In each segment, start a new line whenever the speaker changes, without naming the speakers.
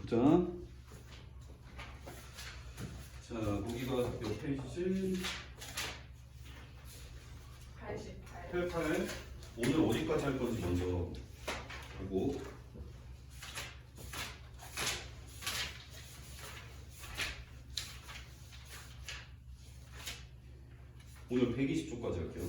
보자. 자, 거기가 몇 페이지지?
88.
88. 오늘 어디까지 할 건지 먼저 보고. 오늘 120초까지 할게요.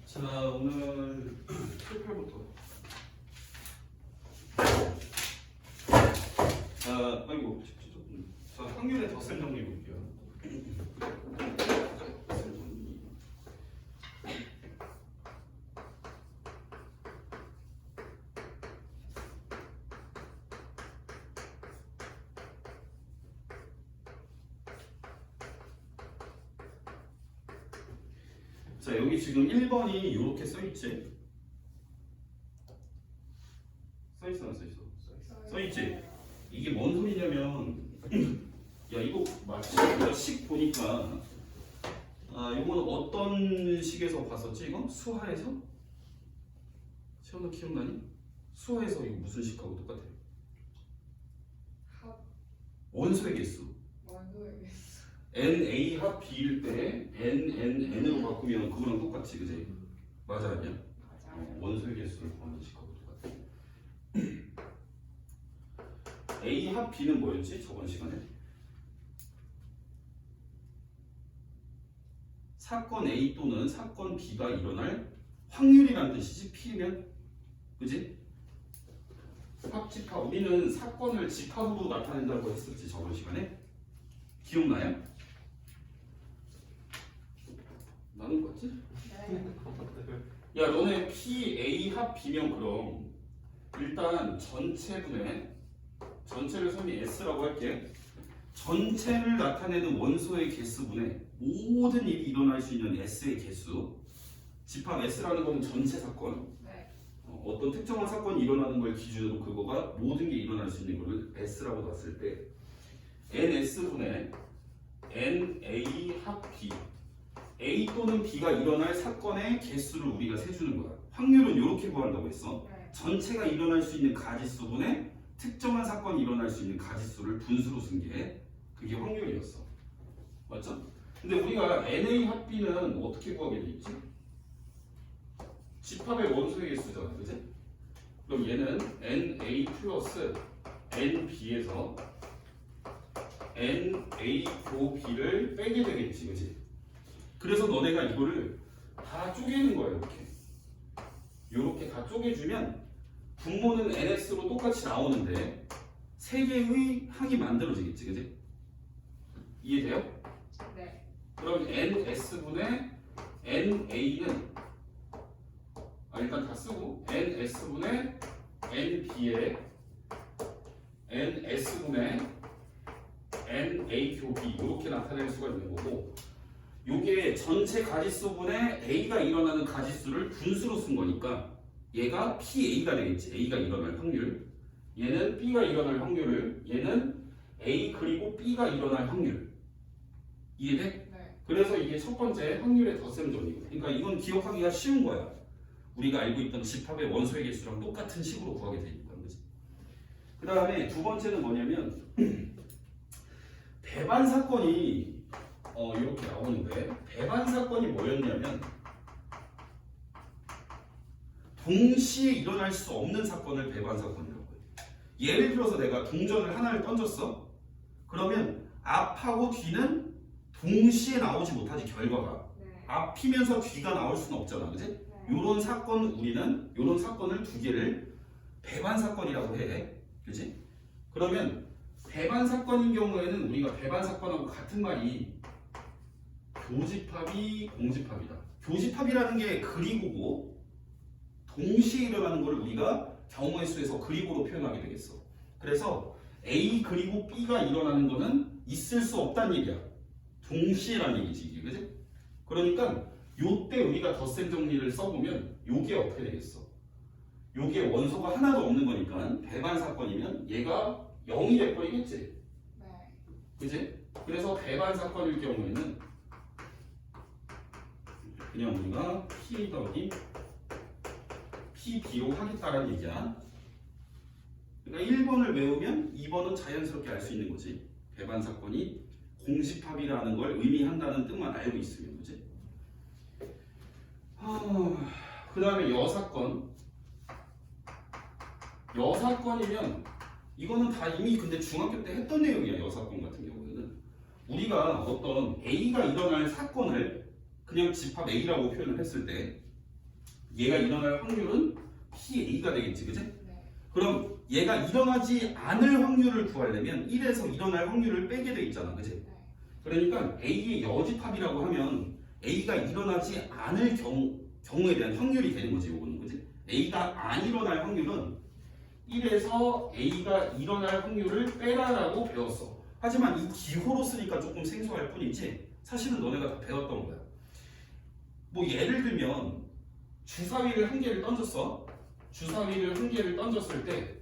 자, 오늘 88부터. 자, 아이고, 자, 확률의 덧셈 정리 볼게요. 덧셈 정리. 자, 여기 지금 1번이 이렇게 써있지? 써있어, 안 써있어? 써있지? 이게 뭔 소리냐면, 야, 이거 마치 내가 식 보니까, 아, 이거는 어떤 식에서 봤었지? 이거? 수하에서? 시험도 기억나니? 수하에서 이거 무슨 식하고 똑같아?
합.
원소의 개수.
원소의 개수.
NA 합 B일 때 NNN으로 바꾸면 그거랑 똑같지, 그지? 맞아, 아니야?
맞아요.
원소의 개수를 구하는 식하고 똑같아. A 합 B는 뭐였지? 저번 시간에? 사건 A 또는 사건 B가 일어날 확률이라는 뜻이지, P면? 그지? 합집합. 우리는 사건을 집합으로 나타낸다고 했었지, 저번 시간에? 기억나요? 나는 봤지?
네.
야, 너네 P, A 합 B면 그럼 일단 전체를 선이 S라고 할게. 전체를 나타내는 원소의 개수분의 모든 일이 일어날 수 있는 S의 개수. 집합 S라는 거는 전체 사건.
네.
어떤 특정한 사건이 일어나는 걸 기준으로 그거가 모든 게 일어날 수 있는 거를 S라고 놨을 때 NS분의 NA 합 B. A 또는 B가 일어날 사건의 개수를 우리가 세주는 거야. 확률은 이렇게 구한다고 했어.
네.
전체가 일어날 수 있는 가지수분의 특정한 사건이 일어날 수 있는 가지수를 분수로 쓴 게 그게 확률이었어. 맞죠? 근데 우리가 NA 합 B는 어떻게 구하게 돼 있지? 집합의 원소의 개수잖아, 그지? 그럼 얘는 NA 플러스 NB에서 NA 교 B를 빼게 되겠지, 그지? 그래서 너네가 이거를 다 쪼개는 거야, 이렇게 다 쪼개주면 분모는 NS로 똑같이 나오는데 세 개의 항이 만들어지겠지, 그지? 이해돼요?
네.
그럼 NS분의 NA는 일단 다 쓰고 NS분의 NB에 NS분의 NA 교 B 이렇게 나타낼 수가 있는 거고, 요게 전체 가지수분의 A가 일어나는 가지수를 분수로 쓴 거니까 얘가 PA가 되겠지. A가 일어날 확률. 얘는 B가 일어날 확률을, 얘는 A 그리고 B가 일어날 확률. 이해돼?
네.
그래서 이게 첫 번째 확률의 덧셈 정리고. 그러니까 이건 기억하기가 쉬운 거야. 우리가 알고 있던 집합의 원소의 개수랑 똑같은 식으로 구하게 되니까. 그지? 그 다음에 두 번째는 뭐냐면 배반 사건이 이렇게 나오는데, 배반 사건이 뭐였냐면 동시에 일어날 수 없는 사건을 배반 사건이라고 해요. 예를 들어서 내가 동전을 하나를 던졌어. 그러면 앞하고 뒤는 동시에 나오지 못하지, 결과가.
네.
앞이면서 뒤가 나올 수는 없잖아, 그지?
네.
요런 사건, 우리는 요런 사건을 두 개를 배반 사건이라고 해. 그지? 그러면 배반 사건인 경우에는 우리가 배반 사건하고 같은 말이 교집합이 공집합이다. 교집합이라는 게 그리고고 동시에 일어나는 걸 우리가 경우의 수에서 그리고로 표현하게 되겠어. 그래서 A 그리고 B가 일어나는 거는 있을 수 없다는 얘기야. 동시에라는 얘기지, 이게, 그지? 그러니까 요때 우리가 덧셈 정리를 써보면 요게 어떻게 되겠어? 요게 원소가 하나도 없는 거니까 배반 사건이면 얘가 0이 돼버리겠지.
네.
그지? 그래서 배반 사건일 경우에는 그냥 우리가 P 더하기 PB로 하겠다라는 얘기야. 그러니까 1번을 외우면 2번은 자연스럽게 알 수 있는 거지. 배반 사건이 공집합이라는 걸 의미한다는 뜻만 알고 있으면, 그지? 그 다음에 여사건. 여사건이면 이거는 다 이미 근데 중학교 때 했던 내용이야. 여사건 같은 경우에는 우리가 어떤 A가 일어날 사건을 그냥 집합 A라고 표현을 했을 때 얘가 일어날 확률은 PA가 되겠지, 그지?
네.
그럼 얘가 일어나지 않을 확률을 구하려면 1에서 일어날 확률을 빼게 돼 있잖아, 그지?
네.
그러니까 A의 여집합이라고 하면 A가 일어나지 않을 경우에 대한 확률이 되는 거지, 요거는, 그지? A가 안 일어날 확률은 1에서 A가 일어날 확률을 빼라라고 배웠어. 하지만 이 기호로 쓰니까 조금 생소할 뿐이지 사실은 너네가 다 배웠던 거야. 뭐 예를 들면 주사위를 한 개를 던졌어. 주사위를 한 개를 던졌을 때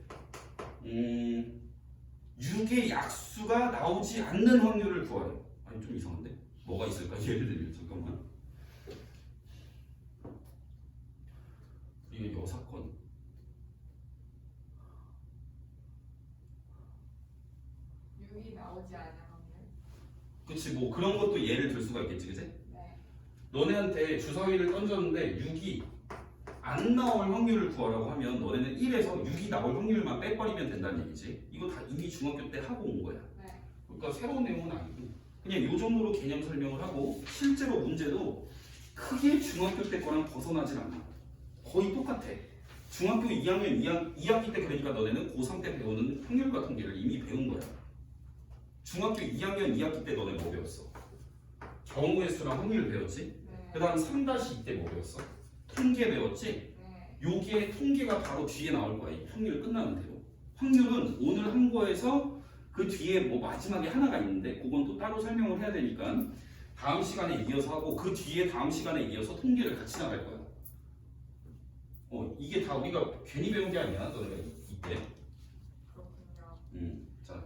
6의 약수가 나오지 않는 확률을 구하래. 아니 좀 이상한데? 뭐가 있을까? 예를 들면 잠깐만. 이게 여사건.
육이 나오지 않을 확률.
그치, 뭐 그런 것도 예를 들 수가 있겠지, 그치?
네.
너네한테 주사위를 던졌는데 6이 안 나올 확률을 구하라고 하면 너네는 1에서 6이 나올 확률만 빼버리면 된다는 얘기지. 이거 다 이미 중학교 때 하고 온 거야.
네.
그러니까 새로운 내용은 아니고 그냥 요 정도로 개념 설명을 하고 실제로 문제도 크게 중학교 때 거랑 벗어나질 않아. 거의 똑같아. 중학교 2학년 2학기 때 그러니까 너네는 고3 때 배우는 확률과 통계를 이미 배운 거야. 중학교 2학년 2학기 때 너네 뭐 배웠어? 경우의 수랑 확률 배웠지?
네.
그 다음 3-2 때 뭐 배웠어? 통계 배웠지?
네.
요게 통계가 바로 뒤에 나올 거야. 이 확률 끝나는 대로. 확률은 오늘 한 거에서 그 뒤에 뭐 마지막에 하나가 있는데 그건 또 따로 설명을 해야 되니까 다음 시간에 이어서 하고 그 뒤에 다음 시간에 이어서 통계를 같이 나갈 거야. 이게 다 우리가 괜히 배운 게 아니야. 너네가 이때.
그렇군요.
자,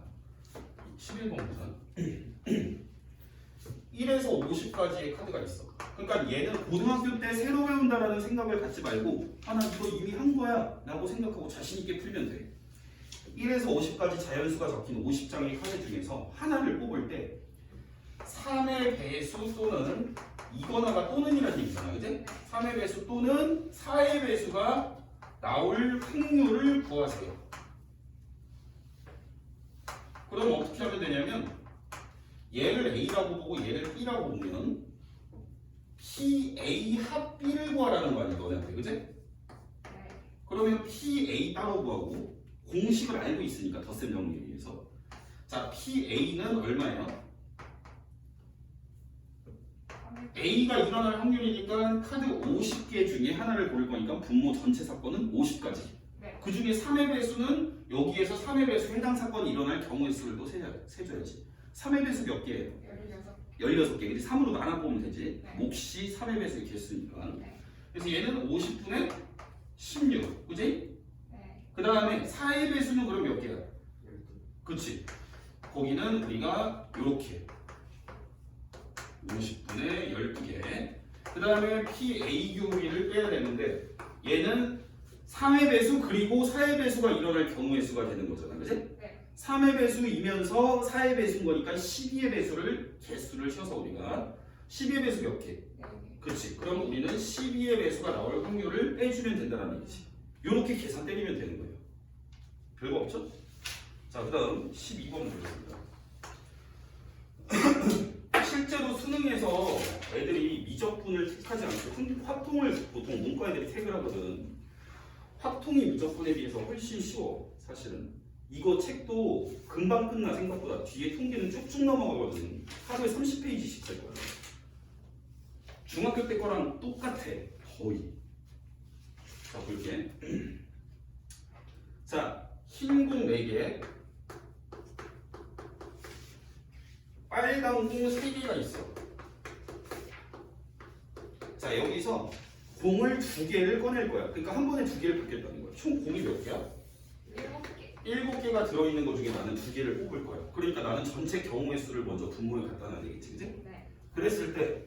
11번 보자. 1에서 50까지의 카드가 있어. 그러니까 얘는 고등학교 때 새로 배운다라는 생각을 갖지 말고 나 이거 이미 한 거야 라고 생각하고 자신 있게 풀면 돼. 1에서 50까지 자연수가 적힌 50장의 카드 중에서 하나를 뽑을 때 3의 배수 또는 이거나가 또는이라는 얘기잖아, 그지? 3의 배수 또는 4의 배수가 나올 확률을 구하세요. 그럼 어떻게 하면 되냐면 얘를 A라고 보고 얘를 B라고 보면 PA 합 B를 구하라는 거 아니야, 너네한테, 그지?
네.
그러면 PA 따로 구하고 공식을 알고 있으니까 덧셈 정리에 의해서 자, PA는 얼마예요? A가 일어날 확률이니까 카드 50개 중에 하나를 고를 거니까 분모 전체 사건은 50까지.
네.
그 중에 3의 배수는 여기에서 3의 배수 해당 사건이 일어날 경우의 수를 또 세줘야지. 3의 배수 몇 개예요?
16.
16개. 이제 3으로 나눠 보면 되지.
네.
몫이 3의 배수의 개수니까.
네.
그래서 얘는 50분의 16. 그지?
네.
그 다음에 4의 배수는 그럼 몇 개야? 그치. 거기는 우리가 이렇게 50분의 12개. 그 다음에 PAQV를 빼야 되는데 얘는 3의 배수 그리고 4의 배수가 일어날 경우의 수가 되는 거잖아, 그치?
네.
3의 배수이면서 4의 배수인 거니까 12의 배수를 개수를 쉬어서 우리가 12의 배수 몇 개?
네.
그치. 그럼 우리는 12의 배수가 나올 확률을 빼주면 된다는 얘기지. 요렇게 계산 때리면 되는 거예요. 별거 없죠? 자, 그 다음 12번 보겠습니다. 실제로 수능에서 애들이 미적분을 택하지 않고 화통을 보통 문과 애들이 택을 하거든. 화통이 미적분에 비해서 훨씬 쉬워, 사실은. 이거 책도 금방 끝나, 생각보다. 뒤에 통계는 쭉쭉 넘어가거든. 하루에 30페이지씩 될 거야. 중학교 때 거랑 똑같아, 거의. 자, 볼게. 자, 흰 공 4개, 빨간 공 3개가 있어. 자, 여기서 공을 두 개를 꺼낼 거야. 그러니까 한 번에 두 개를 받겠다는 거야. 총 공이 몇 개야?
7개.
7개가 들어있는 것 중에 나는 두 개를 뽑을 거야. 그러니까 나는 전체 경우의 수를 먼저 분모에 갖다 놔야 되겠지, 그지?
네.
그랬을 때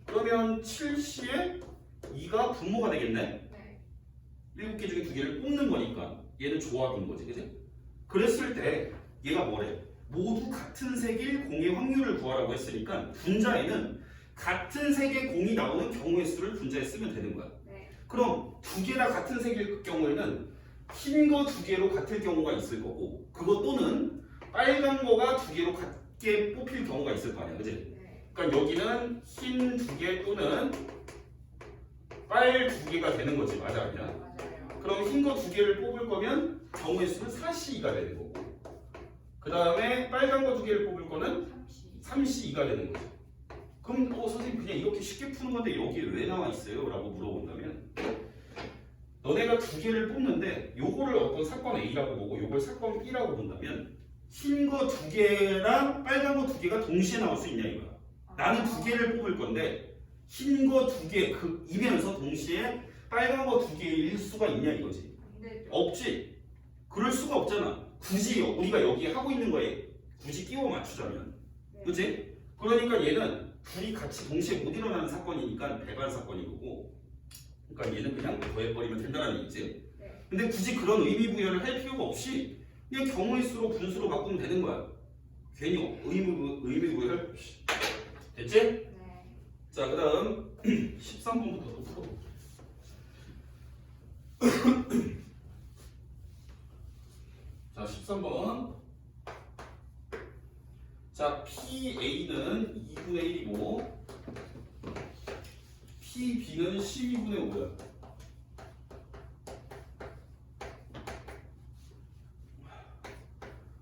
그러면 7C에 2가 분모가 되겠네?
네.
7개 중에 두 개를 뽑는 거니까 얘는 조합인 거지, 그지? 그랬을 때 얘가 뭐래? 모두 같은 색일 공의 확률을 구하라고 했으니까 분자에는 같은 색의 공이 나오는 경우의 수를 분자에 쓰면 되는 거야.
네.
그럼 두 개 다 같은 색일 경우에는 흰 거 두 개로 같을 경우가 있을 거고 그거 또는 빨간 거가 두 개로 같게 뽑힐 경우가 있을 거 아니야, 그지?
네.
그러니까 여기는 흰 두 개 또는 빨 두 개가 되는 거지, 맞아 아니야?
맞아요.
그럼 흰 거 두 개를 뽑을 거면 경우의 수는 4C2가 되는 거고 그 다음에 빨간 거 두 개를 뽑을 거는
30.
3C2가 되는 거죠. 그럼 선생님 그냥 이렇게 쉽게 푸는 건데 여기에 왜 나와 있어요? 라고 물어본다면 너네가 두 개를 뽑는데 요거를 어떤 사건 A라고 보고 요걸 사건 B라고 본다면 흰 거 두 개랑 빨간 거 두 개가 동시에 나올 수 있냐 이거야. 나는 두 개를 뽑을 건데 흰 거 두 개 이면서 동시에 빨간 거 두 개일 수가 있냐 이거지.
안 되죠.
없지. 그럴 수가 없잖아. 굳이 우리가 여기 하고 있는 거에 굳이 끼워 맞추자면,
네.
그렇지? 그러니까 얘는 둘이 같이 동시에 못 일어나는 사건이니까 배반 사건인 거고, 그러니까 얘는 그냥 더해버리면 된다는 얘기지.
네.
근데 굳이 그런 의미 부여를 할 필요가 없이 그냥 경우의 수로 분수로 바꾸면 되는 거야. 괜히 의미 부여를 됐지?
네.
자, 그다음 13번부터 또 풀어볼게. 자, 13번. 자, PA는 2분의 1이고 PB는 12분의 5야.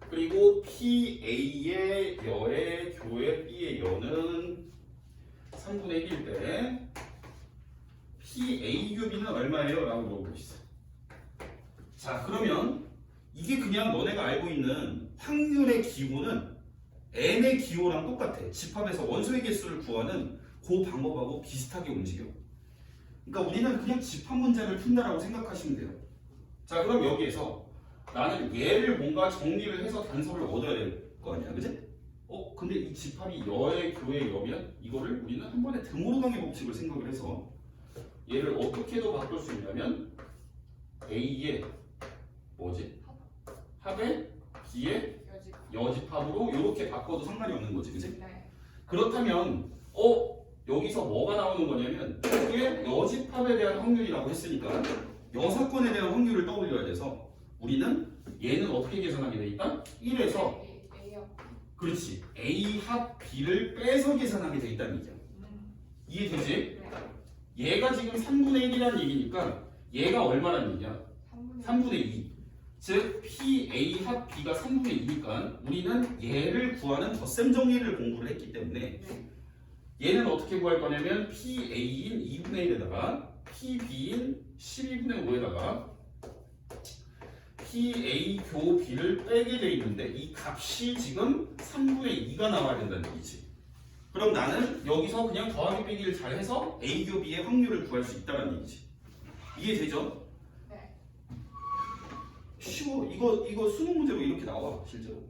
그리고 PA의 여의 교의 B의 여는 3분의 1일 때 PA 교비는 얼마예요? 라고 물어보고 있어. 자, 그러면 이게 그냥 너네가 알고 있는 확률의 기호는 n의 기호랑 똑같아. 집합에서 원소의 개수를 구하는 그 방법하고 비슷하게 움직여. 그러니까 우리는 그냥 집합 문제를 푼다라고 생각하시면 돼요. 자, 그럼 여기에서 나는 얘를 뭔가 정리를 해서 단서를 얻어야 될 거 아니야, 그지? 근데 이 집합이 여의 교의 여면 이거를 우리는 한 번에 드모르강의 법칙을 생각을 해서 얘를 어떻게도 바꿀 수 있냐면 A의 뭐지? 합의 B의
여지.
여집합으로 이렇게 바꿔도 상관이 없는 거지, 그지?
네.
그렇다면 여기서 뭐가 나오는 거냐면 이게 여집합에 대한 확률이라고 했으니까 여사건에 대한 확률을 떠올려야 돼서 우리는 얘는 어떻게 계산하게 돼 있다? 1에서
A요.
그렇지 A 합 B를 빼서 계산하게 돼 있다는 얘기야. 이해되지?
네.
얘가 지금 3분의 1이라는 얘기니까 얘가 얼마라는 얘기야? 3분의 2. 즉 PA 합 B가 3분의 2니까 우리는 얘를 구하는 덧셈 정리를 공부를 했기 때문에
네.
얘는 어떻게 구할 거냐면 PA인 2분의 1에다가 PB인 12분의 5에다가 PA 교 B를 빼게 돼 있는데 이 값이 지금 3분의 2가 나와야 된다는 얘기지. 그럼 나는 여기서 그냥 더하기 빼기를 잘 해서 A 교 B의 확률을 구할 수 있다는 얘기지. 이해되죠?
네.
쉬워. 이거 수능 문제로 이렇게 나와 실제로.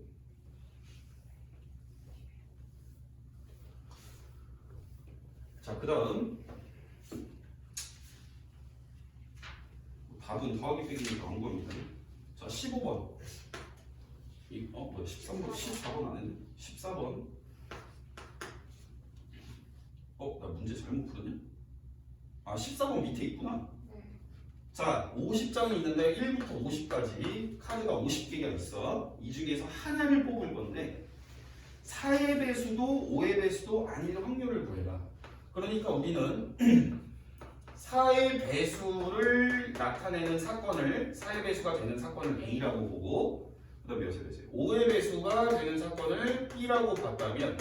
자, 그다음 답은 더하기 빼기니까 안 겁니다. 자, 15번. 13번, 14번 안 했네. 14번. 나 문제 잘못 풀었냐? 14번 밑에 있구나.
네.
자, 50장이 있는데 1부터 50까지 카드가 50개가 있어. 이 중에서 하나를 뽑을 건데 4의 배수도 5의 배수도 아닐 확률을 구해라. 그러니까 우리는 4의 배수를 나타내는 사건을 4의 배수가 되는 사건을 A라고 보고 그 다음에 몇의 배수? 5의 배수가 되는 사건을 B라고 봤다면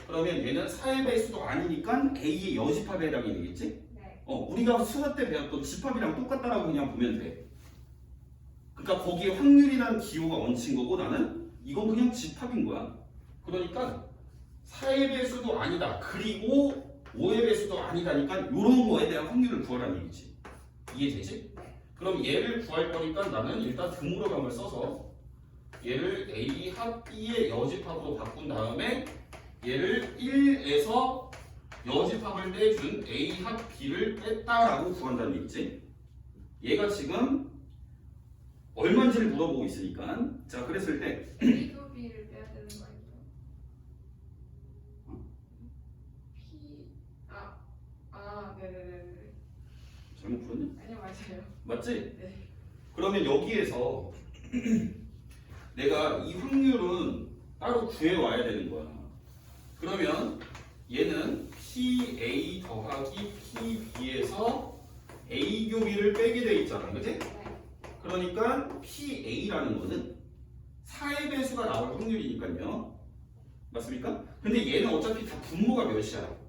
그러면 얘는 4의 배수도 아니니까 A의 여집합에 해당이 되겠지?
네.
우리가 수학 때 배웠던 집합이랑 똑같다라고 그냥 보면 돼. 그러니까 거기에 확률이라는 기호가 얹힌 거고 나는 이건 그냥 집합인 거야. 그러니까 4의 배수도 아니다. 그리고 5의 배수도 아니다니까 이런 거에 대한 확률을 구하라는 얘기지. 이해되지? 그럼 얘를 구할 거니까 나는 일단 드물어감을 써서 얘를 A 합 B의 여집합으로 바꾼 다음에 얘를 1에서 여집합을 빼준 A 합 B를 뺐다라고 구한다는 얘기지. 얘가 지금 얼마인지를 물어보고 있으니까. 자, 그랬을 때
A도 B를 빼야 되는 거 아니죠? P 네네네네.
잘못 풀었냐?
아니요 맞아요.
맞지?
네.
그러면 여기에서 내가 이 확률은 따로 구해와야 되는 거야. 그러면 얘는 PA 더하기 PB에서 A 교비를 빼게 돼 있잖아. 그치? 그러니까 PA라는 거는 4의 배수가 나올 확률이니까요. 맞습니까? 근데 얘는 어차피 다 분모가 몇이야?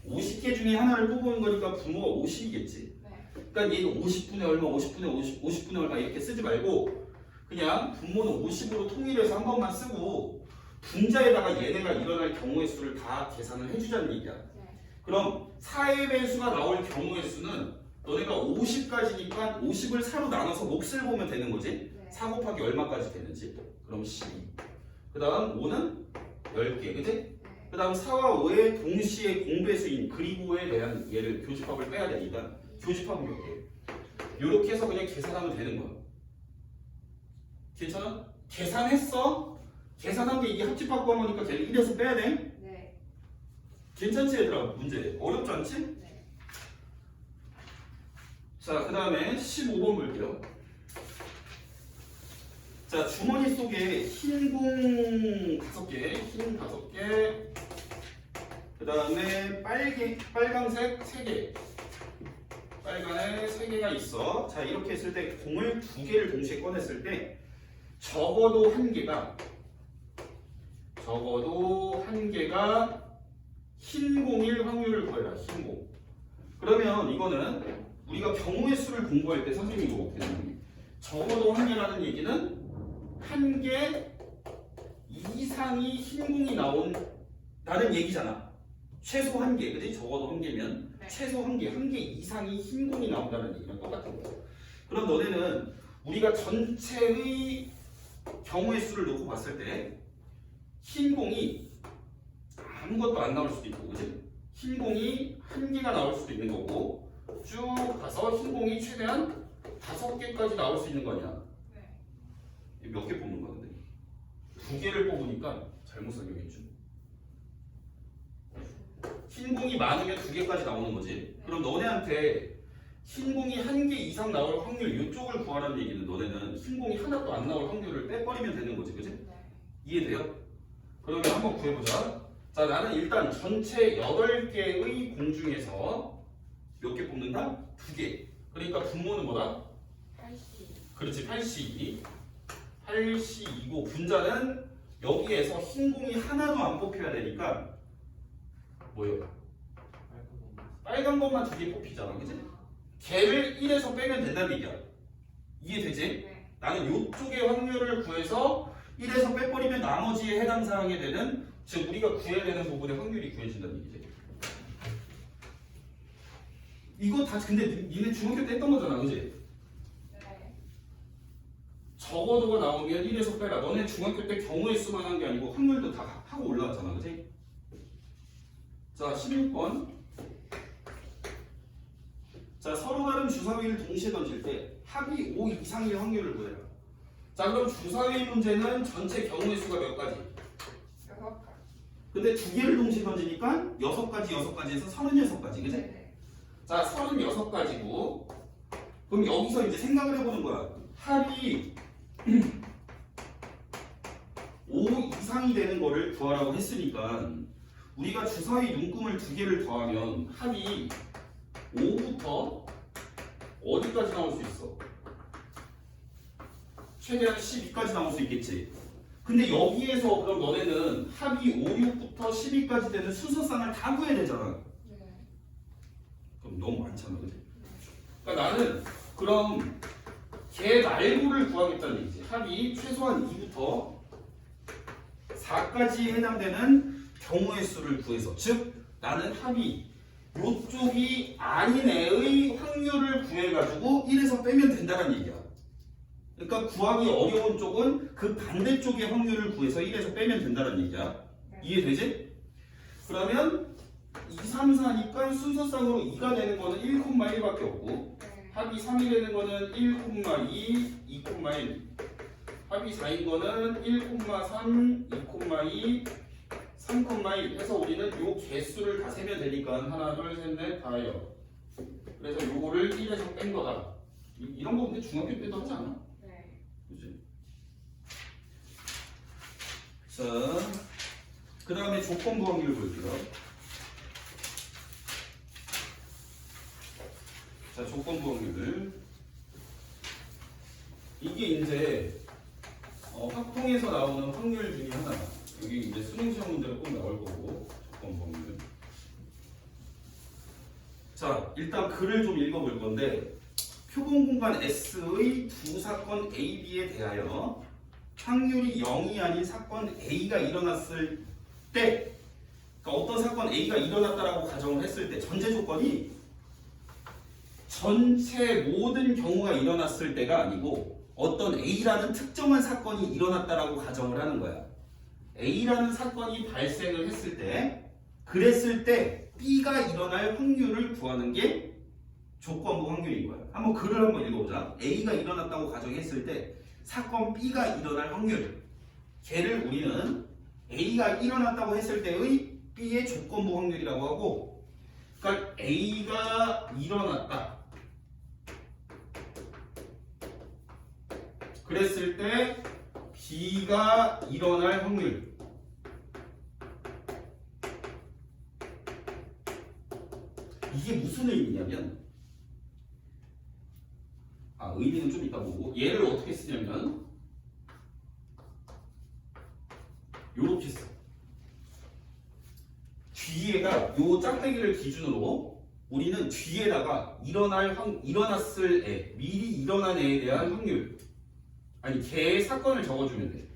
50개 중에 하나를 뽑은 거니까 분모가 50이겠지.
네.
그러니까 얘는 50분의 얼마, 50분의 50, 50분의 얼마 이렇게 쓰지 말고 그냥 분모는 50으로 통일해서 한 번만 쓰고 분자에다가 얘네가 일어날 경우의 수를 다 계산을 해주자는 얘기야.
네.
그럼 4의 배수가 나올 경우의 수는 너네가 50까지니까 50을 4로 나눠서 몫을 보면 되는 거지.
네.
4 곱하기 얼마까지 되는지. 그럼 12. 그 다음 5는 10개. 그치?
네.
그 다음 4와 5의 동시에 공배수인 그리고에 대한 얘를 교집합을 빼야 되니까 교집합은 몇 개? 이렇게 해서 그냥 계산하면 되는 거야. 괜찮아? 계산했어? 계산한 게 이게 합집합 하니까 걔를 1에서 빼야 돼?
네.
괜찮지 얘들아? 문제 어렵지 않지?
네.
자, 그 다음에 15번 볼게요. 자, 주머니 속에 흰 공 5개, 흰 5개, 그 다음에 빨강색 3개, 빨간에 3개가 있어. 자, 이렇게 했을 때 공을 2개를 동시에 꺼냈을 때 적어도 한 개가 흰 공일 확률을 구해라. 흰 공. 그러면 이거는 우리가 경우의 수를 공부할 때 선생님이 이거 어떻게 생각해? 적어도 한 개라는 얘기는 한 개 이상이 흰 공이 나온다는 얘기잖아. 최소 한 개, 그지? 적어도 한 개면
네.
최소 한 개 이상이 흰 공이 나온다는 얘기랑 똑같은 거야. 그럼 너네는 우리가 전체의 경우의 수를 놓고 봤을 때 흰 공이 아무것도 안 나올 수도 있고, 그지? 흰 공이 한 개가 나올 수도 있는 거고, 쭉 가서 흰 공이 최대한 5개까지 나올 수 있는 거 아니야?
네.
몇 개 뽑는 거야, 근데? 2개를 뽑으니까 잘못 설명했죠. 흰 공이 많으면 2개까지 나오는 거지. 그럼 너네한테 흰 공이 한 개 이상 나올 확률 이쪽을 구하라는 얘기는 너네는 흰 공이 하나도 안 나올 확률을 빼버리면 되는 거지, 그지?
네.
이해돼요? 그러면 한번 구해보자. 자, 나는 일단 전체 8개의 공 중에서 몇 개 뽑는다? 2개. 그러니까 분모는 뭐다?
80.
그렇지, 82고 분자는 여기에서 흰 공이 하나도 안 뽑혀야 되니까 뭐예요? 빨간 것만 2개 뽑히잖아, 그지? 걔를 1에서 빼면 된다는 얘기야. 이해되지?
네.
나는 이쪽의 확률을 구해서 1에서 빼버리면 나머지에 해당 사항에 되는, 즉 우리가 구해야 되는 부분의 확률이 구해진다는 얘기지. 이거 다 근데 니네 중학교 때 했던 거잖아, 그지?
네.
적어도가 나오면 1에서 빼라. 너네 중학교 때 경우의 수만 한 게 아니고 확률도 다 하고 올라왔잖아, 그지? 자, 16번. 자, 서로 다른 주사위를 동시에 던질 때 합이 5 이상의 확률을 구해라. 자, 그럼 주사위 문제는 전체 경우의 수가 몇 가지?
6가지.
근데 2개를 동시에 던지니까 6가지에서 36가지, 그지?
네.
자, 36가지고 그럼 여기서 이제 생각을 해보는 거야. 합이 5 이상이 되는 거를 구하라고 했으니까 우리가 주사위 눈금을 2개를 더하면 합이 5부터 어디까지 나올 수 있어? 최대한 12까지 나올 수 있겠지. 근데 여기에서 그럼 너네는 합이 5, 6부터 12까지 되는 순서상을 다 구해야 되잖아.
네.
그럼 너무 많잖아, 그지? 그러니까 나는 그럼 걔 말고를 구하겠다는 얘기지. 합이 최소한 2부터 4까지 해당되는 경우의 수를 구해서, 즉 나는 합이 요쪽이 아닌 애의 확률을 구해가지고 1에서 빼면 된다는 얘기야. 그러니까 구하기 어려운 쪽은 그 반대쪽의 확률을 구해서 1에서 빼면 된다는 얘기야. 이해되지? 그러면 2, 3, 4니까 순서상으로 2가 되는 거는 1,1밖에 없고 합이 3이 되는 거는 1,2, 2,1 합이 4인 거는 1,3, 2,2, 3,1 해서 우리는 요 개수를 다 세면 되니까 하나, 둘, 셋, 넷, 다예요. 그래서 요거를 1에서 뺀 거다. 이런 거 근데 중학교 때도 하지 않아?
네.
그치? 자, 그 다음에 조건부 확률 볼게요. 자, 조건부 확률. 이게 이제 확통에서 나오는 확률 중에 하나야. 여기 이제 수능 시험 문제로 꼭 나올 거고, 조건부 확률. 자, 일단 글을 좀 읽어볼 건데, 표본 공간 S의 두 사건 A, B에 대하여 확률이 0이 아닌 사건 A가 일어났을 때, 그러니까 어떤 사건 A가 일어났다라고 가정을 했을 때 전제 조건이 전체 모든 경우가 일어났을 때가 아니고 어떤 A라는 특정한 사건이 일어났다라고 가정을 하는 거야. A라는 사건이 발생을 했을 때, 그랬을 때 B가 일어날 확률을 구하는 게 조건부 확률인 거야. 한번 글을 한번 읽어보자. A가 일어났다고 가정했을 때 사건 B가 일어날 확률, 걔를 우리는 A가 일어났다고 했을 때의 B의 조건부 확률이라고 하고, 그러니까 A가 일어났다 그랬을 때 B가 일어날 확률, 이게 무슨 의미냐면, 의미는 좀 이따 보고, 얘를 어떻게 쓰냐면 요렇게 써. 뒤에가 요 짝대기를 기준으로 우리는 뒤에다가 일어났을 애, 미리 일어난 애에 대한 확률, 아니 걔의 사건을 적어주면 돼.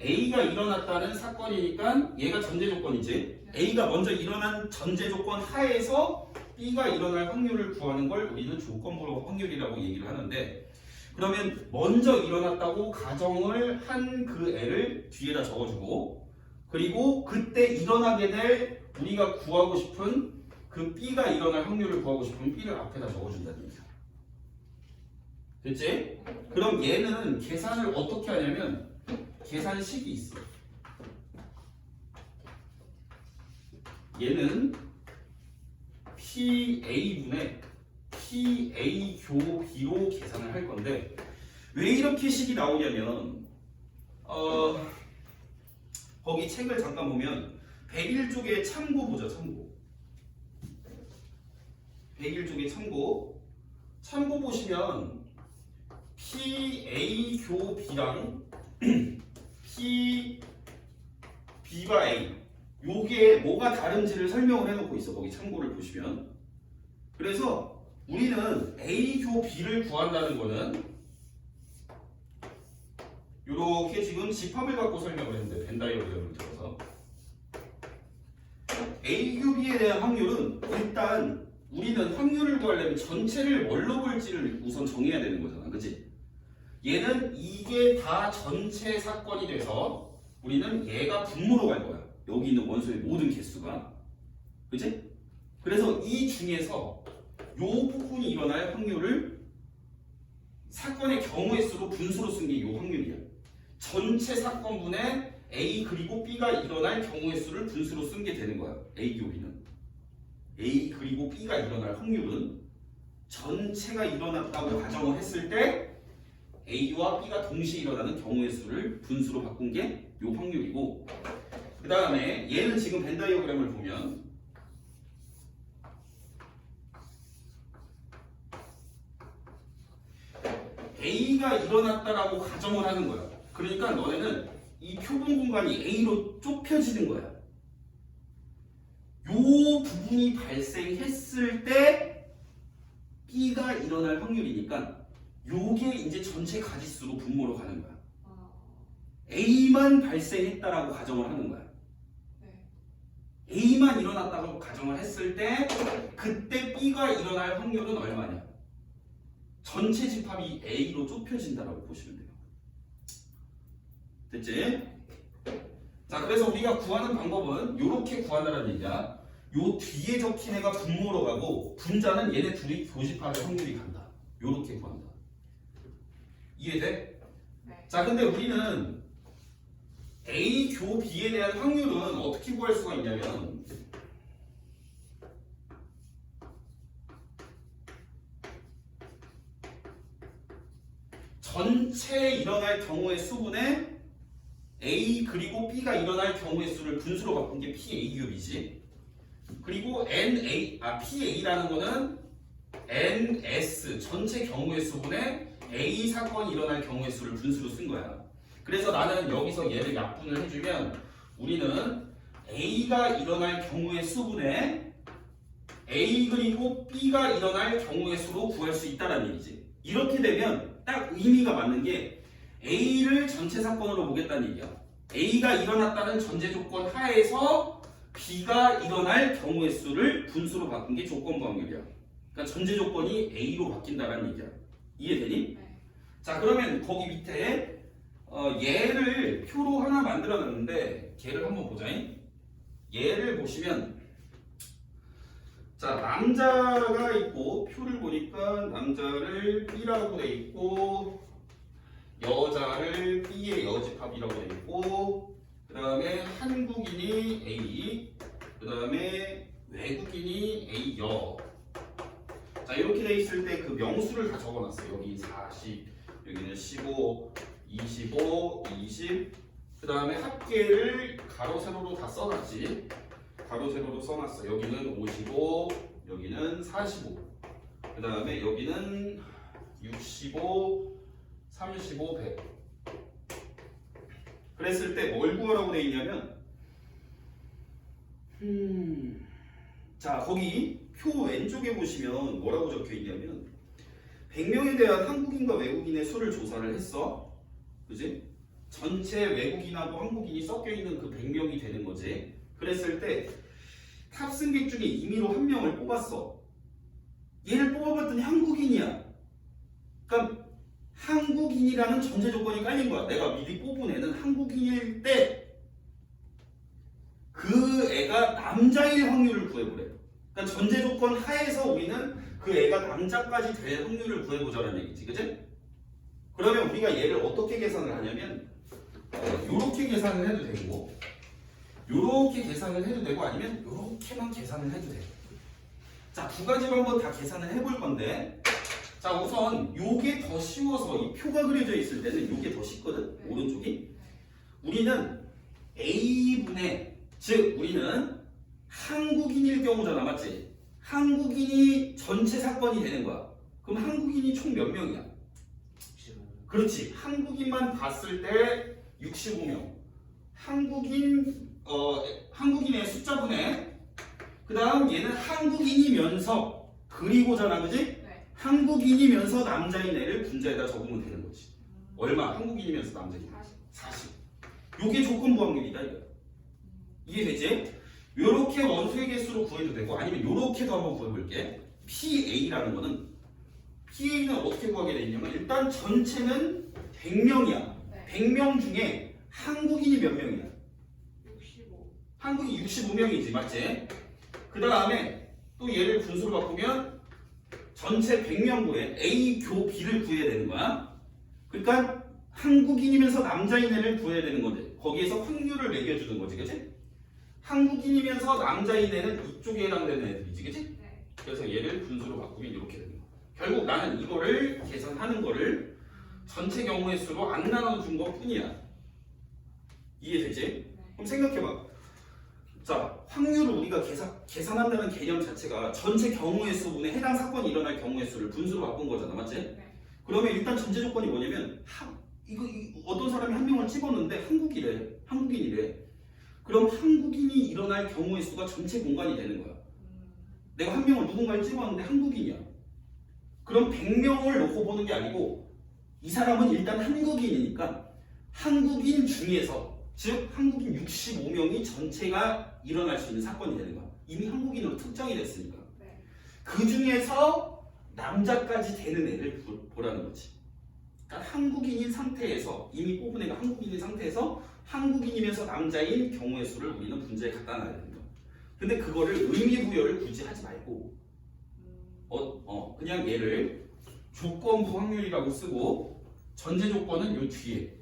A가 일어났다는 사건이니까 얘가 전제 조건이지. A가 먼저 일어난 전제 조건 하에서 B가 일어날 확률을 구하는 걸 우리는 조건부 확률이라고 얘기를 하는데, 그러면 먼저 일어났다고 가정을 한 그 애를 뒤에다 적어주고, 그리고 그때 일어나게 될 우리가 구하고 싶은 그 B가 일어날 확률을 구하고 싶은 B를 앞에다 적어준다는 얘기야. 됐지? 그럼 얘는 계산을 어떻게 하냐면 계산식이 있어. 얘는 PA분의 PA 교 B로 계산을 할 건데, 왜 이렇게 식이 나오냐면 거기 책을 잠깐 보면 101쪽에 참고 보죠. 참고 101쪽에 참고 보시면 PA 교 B랑 P B가 A, 요게 뭐가 다른지를 설명을 해놓고 있어. 거기 참고를 보시면. 그래서 우리는 A 교 B를 구한다는 거는 요렇게 지금 집합을 갖고 설명을 했는데, 벤 다이어그램을 들어서 A 교 B에 대한 확률은, 일단 우리는 확률을 구하려면 전체를 뭘로 볼지를 우선 정해야 되는 거잖아. 그치? 얘는 이게 다 전체 사건이 돼서 우리는 얘가 분모로 갈 거야. 여기 있는 원소의 모든 개수가. 그치? 그래서 이 중에서 요 부분이 일어날 확률을 사건의 경우의 수로 분수로 쓴 게 요 확률이야. 전체 사건분의 A 그리고 B가 일어날 경우의 수를 분수로 쓴 게 되는 거야. A 교비는. A 그리고 B가 일어날 확률은 전체가 일어났다고 가정을 했을 때 A와 B가 동시에 일어나는 경우의 수를 분수로 바꾼 게 요 확률이고, 그 다음에 얘는 지금 벤 다이어그램을 보면 A가 일어났다라고 가정을 하는 거야. 그러니까 너네는 이 표본 공간이 A로 좁혀지는 거야. 요 부분이 발생했을 때 B가 일어날 확률이니까 요게 이제 전체 가지수로 분모로 가는 거야. A만 발생했다라고 가정을 하는 거야. A만 일어났다고 가정을 했을 때 그때 B가 일어날 확률은 얼마냐? 전체 집합이 A로 좁혀진다라고 보시면 돼요. 됐지? 자, 그래서 우리가 구하는 방법은 이렇게 구한다는 얘기야. 요 뒤에 적힌 애가 분모로 가고 분자는 얘네 둘이 교집합의 확률이 간다. 요렇게 구한다. 이해돼?
네.
자, 근데 우리는 A 교 B에 대한 확률은 어떻게 구할 수가 있냐면 전체 일어날 경우의 수분에 A 그리고 B가 일어날 경우의 수를 분수로 바꾼 게 PA 겹이지. 그리고 PA라는 거는 NS 전체 경우의 수분에 A 사건이 일어날 경우의 수를 분수로 쓴 거야. 그래서 나는 여기서 얘를 약분을 해주면 우리는 A가 일어날 경우의 수분에 A 그리고 B가 일어날 경우의 수로 구할 수 있다는 얘기지. 이렇게 되면 딱 의미가 맞는 게 A를 전체 사건으로 보겠다는 얘기야. A가 일어났다는 전제 조건 하에서 B가 일어날 경우의 수를 분수로 바꾼 게 조건부 확률이야. 그러니까 전제 조건이 A로 바뀐다는 얘기야. 이해되니?
네.
자, 그러면 거기 밑에 얘를 표로 하나 만들어 놨는데 걔를 한번 보자. 얘를 보시면 자, 남자가 있고 표를 보니까 남자를 B라고 돼 있고 여자를 B의 여집합이라고 돼 있고 그 다음에 한국인이 A 그 다음에 외국인이 A 여. 자, 이렇게 돼 있을 때 그 명수를 다 적어놨어요. 여기 40 여기는 15 25 20 그 다음에 합계를 가로 세로로 다 써놨지. 가로 세로로 써놨어. 여기는 55 여기는 45 그 다음에 여기는 65 35 100 그랬을 때 뭘 구하라고 돼 있냐면 자, 거기 표 왼쪽에 보시면 뭐라고 적혀 있냐면 100명에 대한 한국인과 외국인의 수를 조사를 했어. 그지? 전체 외국인하고 한국인이 섞여 있는 그 100명이 되는 거지. 그랬을 때 탑승객 중에 임의로 한 명을 뽑았어. 얘를 뽑아봤더니 한국인이야. 그러니까 한국인이라는 전제 조건이 깔린 거야. 내가 미리 뽑은 애는 한국인일 때 그 애가 남자일 확률을 구해보래. 그러니까 전제 조건 하에서 우리는 그 애가 남자까지 될 확률을 구해보자는 얘기지. 그치? 그러면 우리가 얘를 어떻게 계산을 하냐면 요렇게 계산을 해도 되고 요렇게 계산을 해도 되고 아니면 요렇게만 계산을 해도 돼. 자, 두 가지로 한번 다 계산을 해볼 건데 자, 우선 요게 더 쉬워서 이 표가 그려져 있을 때는 요게 더 쉽거든.
네.
오른쪽이. 우리는 A분의 즉 우리는 한국인일 경우잖아. 맞지? 한국인이 전체 사건이 되는 거야. 그럼 한국인이 총 몇 명이야?
65.
그렇지. 한국인만 봤을 때 65명. 한국인의 숫자분에 그 다음 얘는 한국인이면서 그리고잖아. 그지?
네.
한국인이면서 남자인 애를 분자에다 적으면 되는 거지. 얼마? 한국인이면서 남자인
40.
40. 요게 조건부 확률이다 이거. 이해되지? 요렇게 원소의 개수로 구해도 되고 아니면 요렇게도 한번 구해볼게. PA라는 거는 PA는 어떻게 구하게 돼 있냐면 일단 전체는 100명이야.
네.
100명 중에 한국인이 몇 명이야?
65.
한국이 65명이지. 맞지? 그 다음에 또 얘를 분수로 바꾸면 전체 100명분의 A 교 B를 구해야 되는 거야. 그러니까 한국인이면서 남자인 애를 구해야 되는 건데 거기에서 확률을 매겨주는 거지. 그치? 한국인이면서 남자인 애는 이쪽에 해당되는 애들이지. 그치?
네.
그래서 얘를 분수로 바꾸면 이렇게 되는 거야. 결국 나는 이거를 계산하는 거를 전체 경우의 수로 안 나눠준 것 뿐이야. 이해되지?
네.
그럼 생각해봐. 자, 확률을 우리가 계산한다는 개념 자체가 전체 경우의 수분에 해당 사건이 일어날 경우의 수를 분수로 바꾼 거잖아. 맞지?
네.
그러면 일단 전제 조건이 뭐냐면 어떤 사람이 한 명을 찍었는데 한국인이래. 그럼 한국인이 일어날 경우의 수가 전체 공간이 되는 거야. 내가 한 명을 누군가를 찍었는데 한국인이야. 그럼 100명을 놓고 보는 게 아니고 이 사람은 일단 한국인이니까 한국인 중에서 즉 한국인 65명이 전체가 일어날 수 있는 사건이 되는 거야. 이미 한국인으로 특정이 됐으니까.
네.
그 중에서 남자까지 되는 애를 보라는 거지. 그러니까 한국인인 상태에서 이미 뽑은 애가 한국인인 상태에서 한국인이면서 남자인 경우의 수를 우리는 분자에 갖다 놔야 되는 거야. 근데 그거를 의미 부여를 굳이 하지 말고 그냥 얘를 조건부 확률이라고 쓰고 전제 조건은 요 뒤에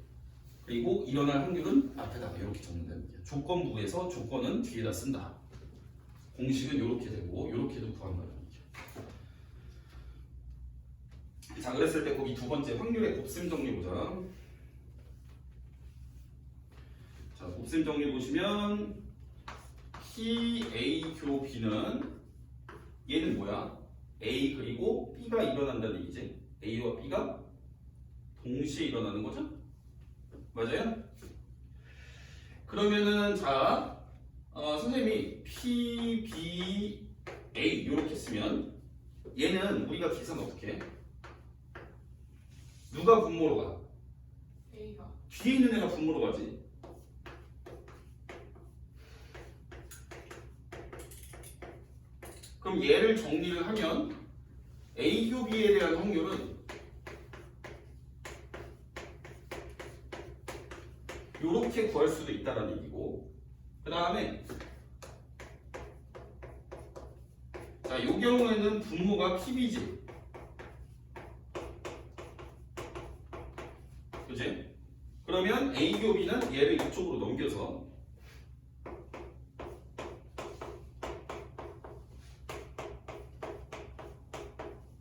그리고 일어날 확률은 앞에다가 이렇게 적는다는 얘기야. 조건부에서 조건은 뒤에다 쓴다. 공식은 이렇게 되고 이렇게도 구한다는 얘기야. 자, 그랬을 때 거기 두 번째 확률의 곱셈 정리 보자. 자, 곱셈 정리 보시면 P, A, 교, B는 얘는 뭐야? A 그리고 B가 일어난다는 얘기지. A와 B가 동시에 일어나는 거죠? 맞아요? 그러면은 자, 선생님이 P, B, A 이렇게 쓰면 얘는 우리가 계산 어떻게 해? 누가 분모로 가?
A가.
뒤에 있는 애가 분모로 가지. 그럼 얘를 정리를 하면 A 교 B에 대한 확률은 이렇게 구할 수도 있다는 얘기고, 그 다음에 자, 이 경우에는 분모가 PB지. 그치? 그러면 A 교 B는 얘를 이쪽으로 넘겨서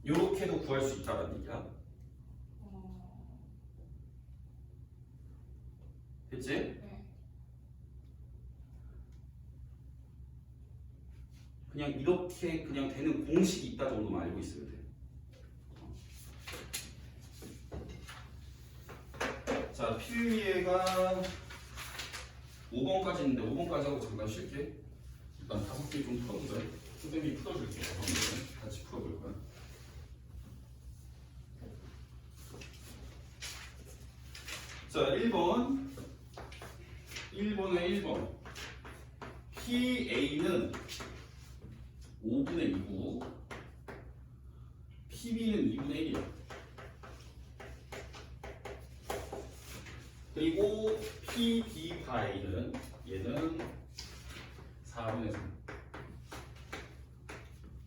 요렇게도 구할 수 있다는 얘기야. 됐지?
네.
그냥 이렇게 그냥 되는 공식이 있다 정도만 알고 있으면 돼. 자, 필기회가 5번까지 있는데 5번까지 하고 잠깐 쉴게. 일단 5개 좀 풀어보자. 선생님이 풀어줄게. 같이 풀어볼 거야. 자, 1번에 1번 PA는 5분의 2고 PB는 2분의 1이야. 그리고 PB 바이는 얘는 4분의 3.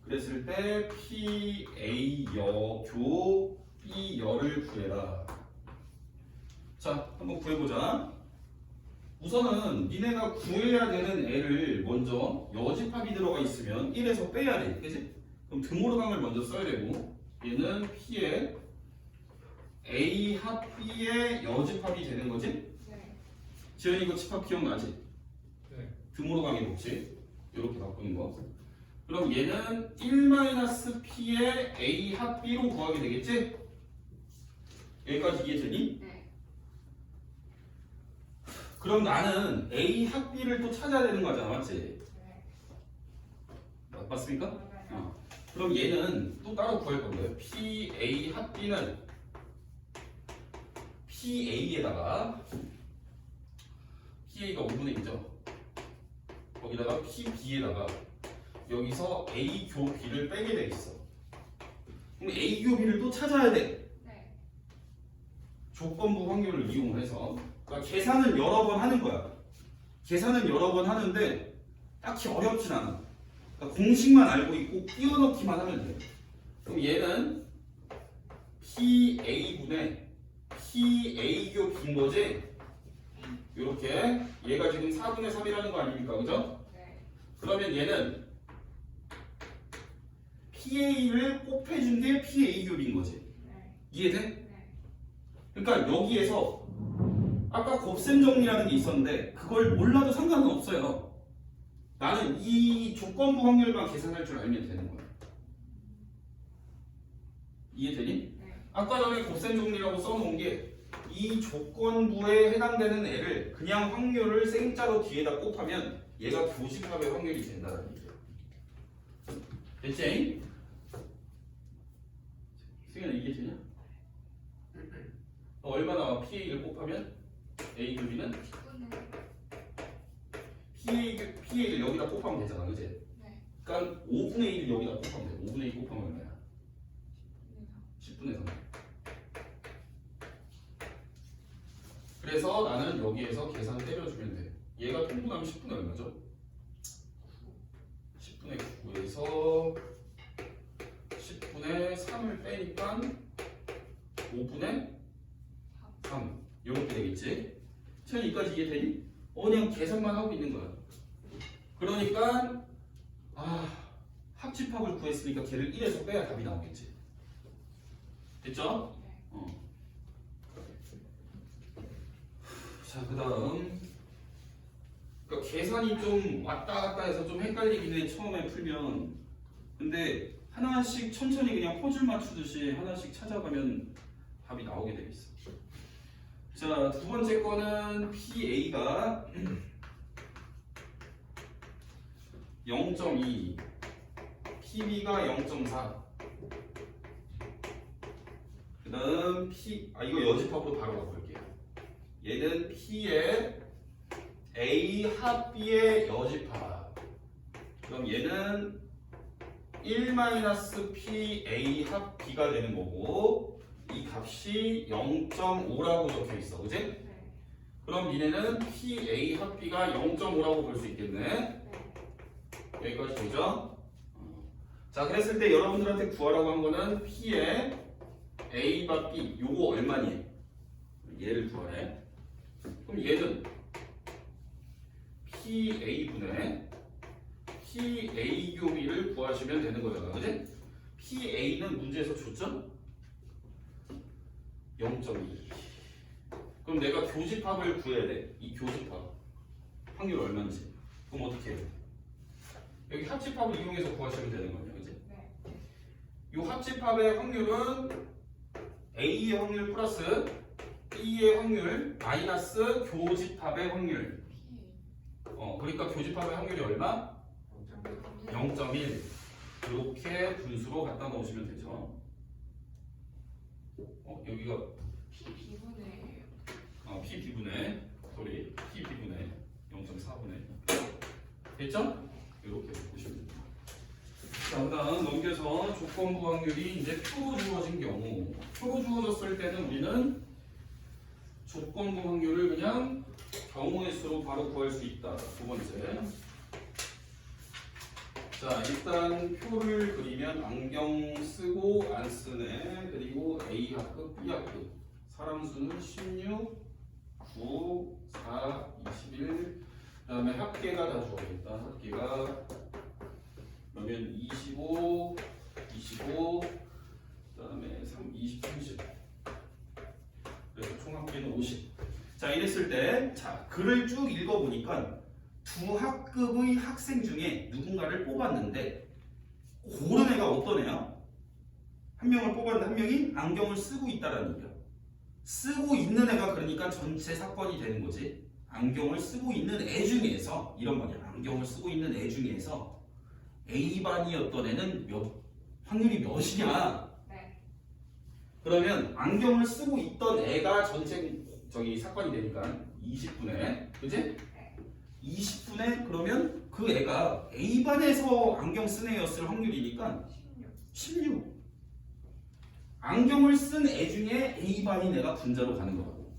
그랬을 때 PA 여교 B 여를 구해라. 자, 한번 구해보자. 우선은 니네가 구해야 되는 애를 먼저 여집합이 들어가 있으면 1에서 빼야 돼. 그치? 그럼 드모르강을 먼저 써야 되고 얘는 P의 A 합 B의 여집합이 되는 거지?
네.
지현이 이거 집합 기억나지?
네.
드모르강의 법칙 이렇게 바꾸는 거. 그럼 얘는 1-P의 A 합 B로 구하게 되겠지? 여기까지 이해되니?
네.
그럼 나는 A 합 B를 또 찾아야 되는 거잖아, 맞지?
네.
맞습니까?
맞아요.
그럼 얘는 또 따로 구할 건데요. PA 합 B는 PA에다가 PA가 5분의 2죠. 거기다가 PB에다가 여기서 A 교 B를 빼게 되겠어. 그럼 A 교 B를 또 찾아야 돼.
네.
조건부 확률을 이용해서. 그러니까 계산은 여러 번 하는 거야. 계산은 여러 번 하는데 딱히 어렵진 않아. 그러니까 공식만 알고 있고 끼워넣기만 하면 돼. 그럼 얘는 PA분의 PA교 B인 거지? 요렇게 얘가 지금 4분의 3이라는 거 아닙니까? 그죠?
네.
그러면 얘는 PA를 곱해준 게 PA교 B인 거지?
네.
이해돼?
네.
그러니까 여기에서 아까 곱셈 정리라는 게 있었는데 그걸 몰라도 상관은 없어요. 나는 이 조건부 확률만 계산할 줄 알면 되는 거야. 이해되니?
네.
아까 전에 곱셈 정리라고 써놓은 게 이 조건부에 해당되는 애를 그냥 확률을 생자로 뒤에다 곱하면 얘가 교집합의 확률이 된다는 얘기야. 됐지? 승현아 이해되냐? 얼마 나와? PA를 곱하면 A 교비는
10분의
P를 여기다 곱하면 되잖아, 그지?
네.
그러니까 5분의 1을 여기다 곱하면 돼. 5분의 1 곱하면 얼마야? 10분의 3. 그래서 나는 여기에서 계산 때려주면 돼. 얘가 통분하면 10분의 얼마죠? 10분의 9에서 10분의 3을 빼니까 5분의 3 이렇게 되겠지? 여기까지 이해되니? 그냥 계산만 하고 있는 거야. 그러니까 합집합을 구했으니까 걔를 1에서 빼야 답이 나오겠지. 됐죠?
네.
자, 그 다음 그러니까 계산이 좀 왔다 갔다 해서 좀 헷갈리긴 해, 처음에 풀면. 근데 하나씩 천천히 그냥 퍼즐 맞추듯이 하나씩 찾아가면 답이 나오게 돼 있어. 자, 두 번째 거는 PA가 0.2, PB가 0.4. 그 다음 이거 여집합으로 바로 바꿀게요. 얘는 P의 A 합 B의 여집합. 그럼 얘는 1-P A 합 B가 되는 거고, 이 값이 0.5라고 적혀 있어, 그지?
네.
그럼 얘네는 P A 합 B가 0.5라고 볼 수 있겠네.
네.
여기까지 되죠? 자, 그랬을 때 여러분들한테 구하라고 한 거는 P의 A 바 B, 요거 얼마니? 얘를 구하래. 그럼 얘는 PA분의 PA 교비를 구하시면 되는 거잖아, 그지? PA는 문제에서 줬죠? 0.2. 그럼 내가 교집합을 구해야 돼. 이 교집합 확률 얼마인지. 그럼 어떻게 해요? 여기 합집합을 이용해서 구하시면 되는 거냐, 그지?
네.
이 합집합의 확률은 A의 확률 플러스 B의 확률 마이너스 교집합의 확률. 그러니까 교집합의 확률이 얼마? 0.1. 이렇게 분수로 갖다 놓으시면 되죠. 여기가
P분의
P B분의 P B분의 0.4분의 됐죠? 이렇게 보시면 됩니다. 자, 그다음 넘겨서 조건부 확률이 이제 표로 주어진 경우, 표로 주어졌을 때는 우리는 조건부 확률을 그냥 경우의 수로 바로 구할 수 있다. 두 번째. 자, 일단 표를 그리면 안경 쓰고 안 쓰네. 그리고 A 합급, B 합급. 사람 수는 16, 9, 4, 21. 그다음에 합계가 다 주어졌다. 합계가 그러면 25, 25. 그다음에 20, 30. 그래서 총 합계는 50. 자, 이랬을 때, 자, 글을 쭉 읽어보니까 두 학급의 학생 중에 누군가를 뽑았는데 고른 애가 어떤 애야? 한 명을 뽑았는데 한 명이 안경을 쓰고 있다라는 얘기야. 쓰고 있는 애가 그러니까 전체 사건이 되는 거지. 안경을 쓰고 있는 애 중에서 이런 말이야. 안경을 쓰고 있는 애 중에서 A반이었던 애는 확률이 몇이냐?
네.
그러면 안경을 쓰고 있던 애가 전체 사건이 되니까 20분의, 그지? 20분의 그러면 그 애가 A반에서 안경 쓴 애였을 확률이니까 16. 안경을 쓴 애 중에 A반인 애가 분자로 가는 거라고.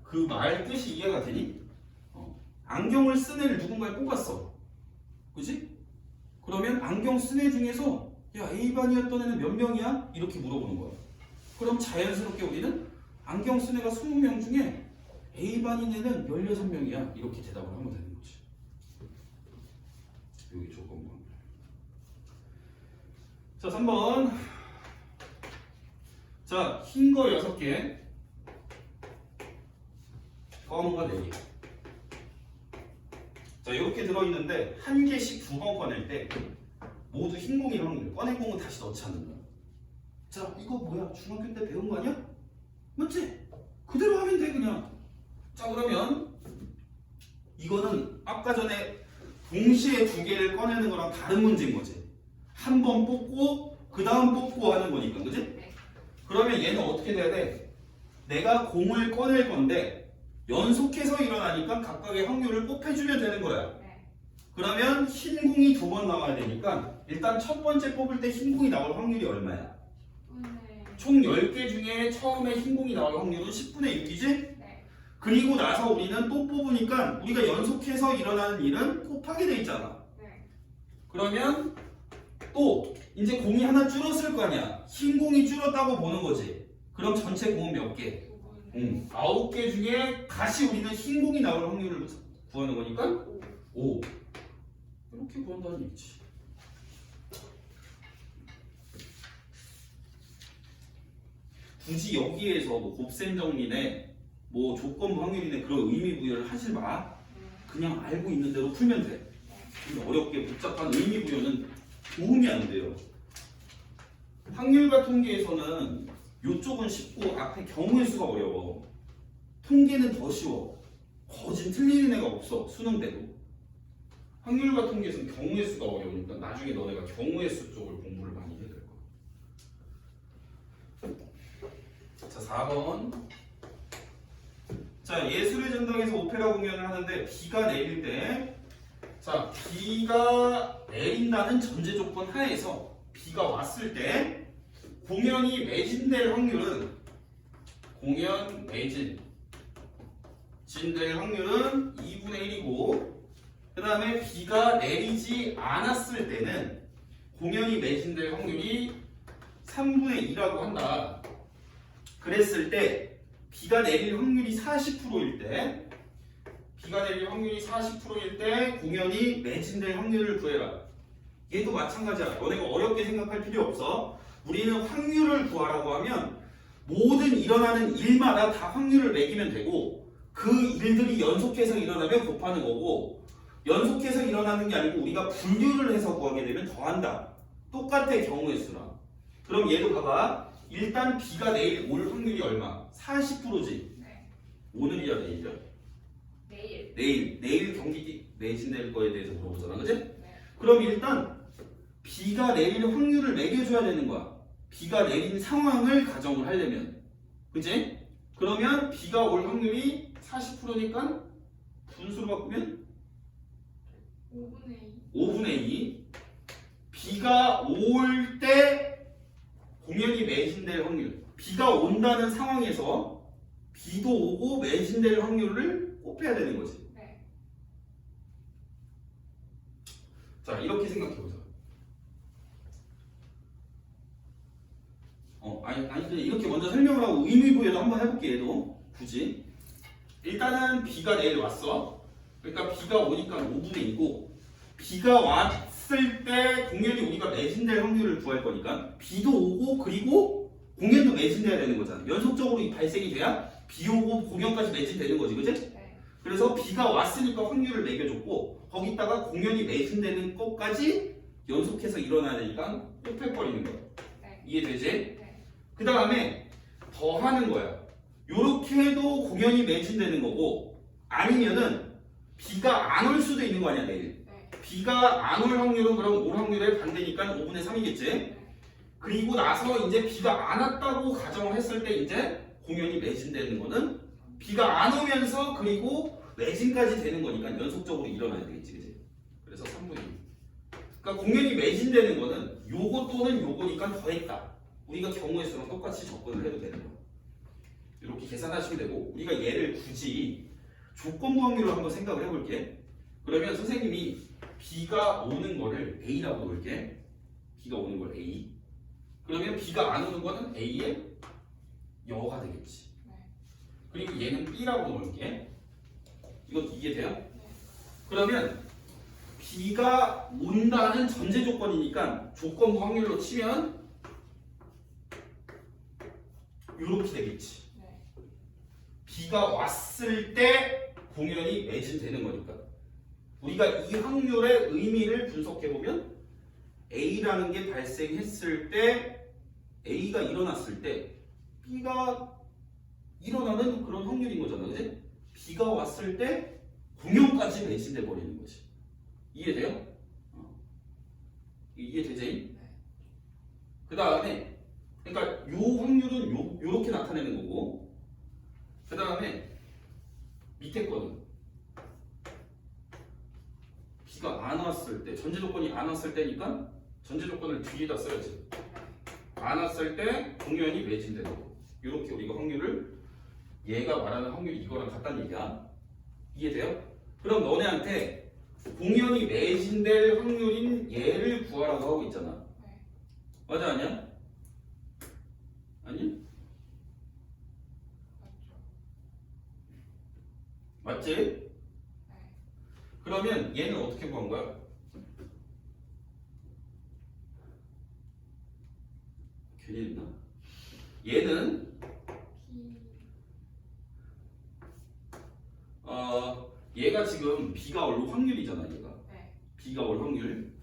그 말 뜻이 이해가 되니? 안경을 쓴 애를 누군가를 뽑았어. 그지? 그러면 안경 쓴 애 중에서 야, A반이었던 애는 몇 명이야? 이렇게 물어보는 거야. 그럼 자연스럽게 우리는 안경 쓴 애가 20명 중에 A반인 애는 16명이야. 이렇게 대답을 하면 되는 거지. 여기 조건부. 자, 3번. 자, 흰 거 6개, 검은 거 4개. 자, 이렇게 들어있는데 한 개씩 2번 꺼낼 때 모두 흰 공일 확률, 꺼낸 공은 다시 넣지 않는 거야. 자, 이거 뭐야? 중학교 때 배운 거 아니야? 맞지? 그대로 하면 돼, 그냥. 자, 그러면 이거는 아까 전에 동시에 2개를 꺼내는 거랑 다른 문제인 거지. 한 번 뽑고 그 다음 뽑고 하는 거니까, 그지? 그러면 얘는 어떻게 돼야 돼? 내가 공을 꺼낼 건데 연속해서 일어나니까 각각의 확률을 곱해주면 되는 거야.
네.
그러면 흰 공이 두 번 나와야 되니까 일단 첫 번째 뽑을 때 흰 공이 나올 확률이 얼마야?
분의
총 10개 중에 처음에 흰 공이 나올 확률은 10분의 6이지?
네.
그리고 나서 우리는 또 뽑으니까 우리가 연속해서 일어나는 일은 곱하게 돼 있잖아.
네.
그러면 또 이제 공이 하나 줄었을 거 아니야. 흰 공이 줄었다고 보는 거지. 그럼 전체 공은 몇 개? 9개 중에 다시 우리는 흰 공이 나올 확률을 구하는 거니까 5. 이렇게 구한다는 얘기지. 굳이 여기에서 뭐 곱셈 정리네, 뭐 조건부 확률이네 그런 의미 부여를 하지 마. 그냥 알고 있는 대로 풀면 돼. 근데 어렵게 복잡한 의미 부여는 도움이 안 돼요. 확률과 통계에서는 이쪽은 쉽고 앞에 경우의 수가 어려워. 통계는 더 쉬워. 거진 틀리는 애가 없어. 수능 때도. 확률과 통계에서는 경우의 수가 어려우니까 나중에 너네가 경우의 수 쪽을 공부를 많이 해야 될 거야. 자, 4번. 자, 예술의 전당에서 오페라 공연을 하는데 비가 내릴 때, 자, 비가 내린다는 전제 조건 하에서 비가 왔을 때 공연이 매진될 확률은 진될 확률은 2분의 1이고, 그 다음에 비가 내리지 않았을 때는 공연이 매진될 확률이 3분의 2라고 한다. 그랬을 때 비가 내릴 확률이 40%일 때, 공연이 매진될 확률을 구해라. 얘도 마찬가지야. 너네가 어렵게 생각할 필요 없어. 우리는 확률을 구하라고 하면 모든 일어나는 일마다 다 확률을 매기면 되고, 그 일들이 연속해서 일어나면 곱하는 거고, 연속해서 일어나는 게 아니고 우리가 분류를 해서 구하게 되면 더한다. 똑같아, 경우의 수랑. 그럼 얘도 봐봐. 일단 비가 내일 올 확률이 얼마? 40%지.
네.
오늘이야, 내일이야? 내일 경기 매진될 거에 대해서 물어보잖아, 그지?
네.
그럼 일단 비가 내릴 확률을 매겨줘야 되는 거야. 비가 내린 상황을 가정을 하려면, 그지? 그러면 비가 올 확률이 40%니까 분수로 바꾸면 5분의 2. 비가 올 때 공연이 매진될 확률. 비가 온다는 상황에서 비도 오고 매진될 확률을 곱해야 되는 거지.
네.
자, 이렇게 생각해보자. 아니, 이렇게 먼저 설명을 하고 의미부여도 한번 해볼게, 얘도. 굳이. 일단은 비가 내일 왔어. 그러니까 비가 오니까 5분의 2고, 비가 왔을 때 공연이 우리가 매진될 확률을 구할 거니까, 비도 오고, 그리고 공연도 매진돼야 되는 거잖아. 연속적으로 이 발생이 돼야 비 오고 공연까지 매진되는 거지, 그치?
네.
그래서 비가 왔으니까 확률을 매겨줬고, 거기다가 공연이 매진되는 것까지 연속해서 일어나야 되니까 곱해버리는 거야.
네.
이해되지?
네.
그 다음에 더 하는 거야. 요렇게 해도 공연이 매진되는 거고, 아니면은 비가 안 올 수도 있는 거 아니야, 내일.
네.
비가 안 올 확률은 그럼 올 확률의 반대니까 5분의 3이겠지?
네.
그리고 나서 이제 비가 안 왔다고 가정을 했을 때 이제 공연이 매진되는 거는 비가 안 오면서 그리고 매진까지 되는 거니까 연속적으로 일어나야 되겠지, 그치? 그래서 3분의 2. 그러니까 공연이 매진되는 거는 요거 또는 요거니까 더했다. 우리가 경우의 수랑 똑같이 접근을 해도 되는 거야. 이렇게 계산하시면 되고, 우리가 얘를 굳이 조건부 확률로 한번 생각을 해볼게. 그러면 선생님이 비가 오는 거를 A라고 놓을게. 비가 오는 걸 A. 그러면 비가 안 오는 거는 A의 여가 되겠지.
네.
그리고 얘는 B라고 놓을게. 이거 이해돼요?
네.
그러면 비가 온다는 전제 조건이니까 조건부 확률로 치면 이렇게 되겠지.
네.
비가 왔을 때 공연이 매진되는 거니까. 우리가 이 확률의 의미를 분석해보면 A라는 게 발생했을 때, A가 일어났을 때 B가 일어나는 그런 확률인 거잖아, 그치? 비가 왔을 때 공연까지 매진돼 버리는 거지. 이해돼요? 이해되지?
네.
그 다음에 그러니까 요 확률은 요렇게 나타내는 거고, 그 다음에 밑에 거는 B가 안 왔을 때, 전제 조건이 안 왔을 때니까 전제 조건을 뒤에다 써야지. 안 왔을 때 공연이 매진되는 거. 이렇게 우리가 확률을, 얘가 말하는 확률이 이거랑 같다는 얘기야. 이해돼요? 그럼 너네한테 공연이 매진될 확률인 얘를 구하라고 하고 있잖아.
네.
맞아, 아니야? 아니?
맞죠?
맞지?
네.
그러면 얘는 어떻게 구한 거야? 괜히 했나? 얘는
P
얘가 지금 B가 올 확률이잖아. 얘가
네.
B가 올 확률.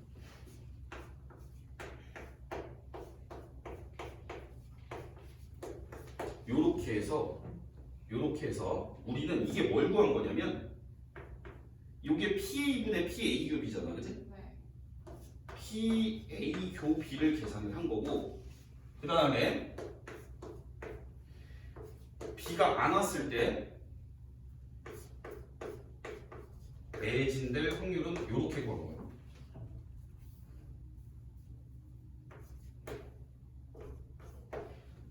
요렇게 해서 우리는 이게 뭘 구한 거냐면 요게 PA분의 PA 교비잖아. 그치?
네.
PA 교비를 계산을 한 거고, 그 다음에 B가 안 왔을 때 매진될 확률은 요렇게 구한 거야.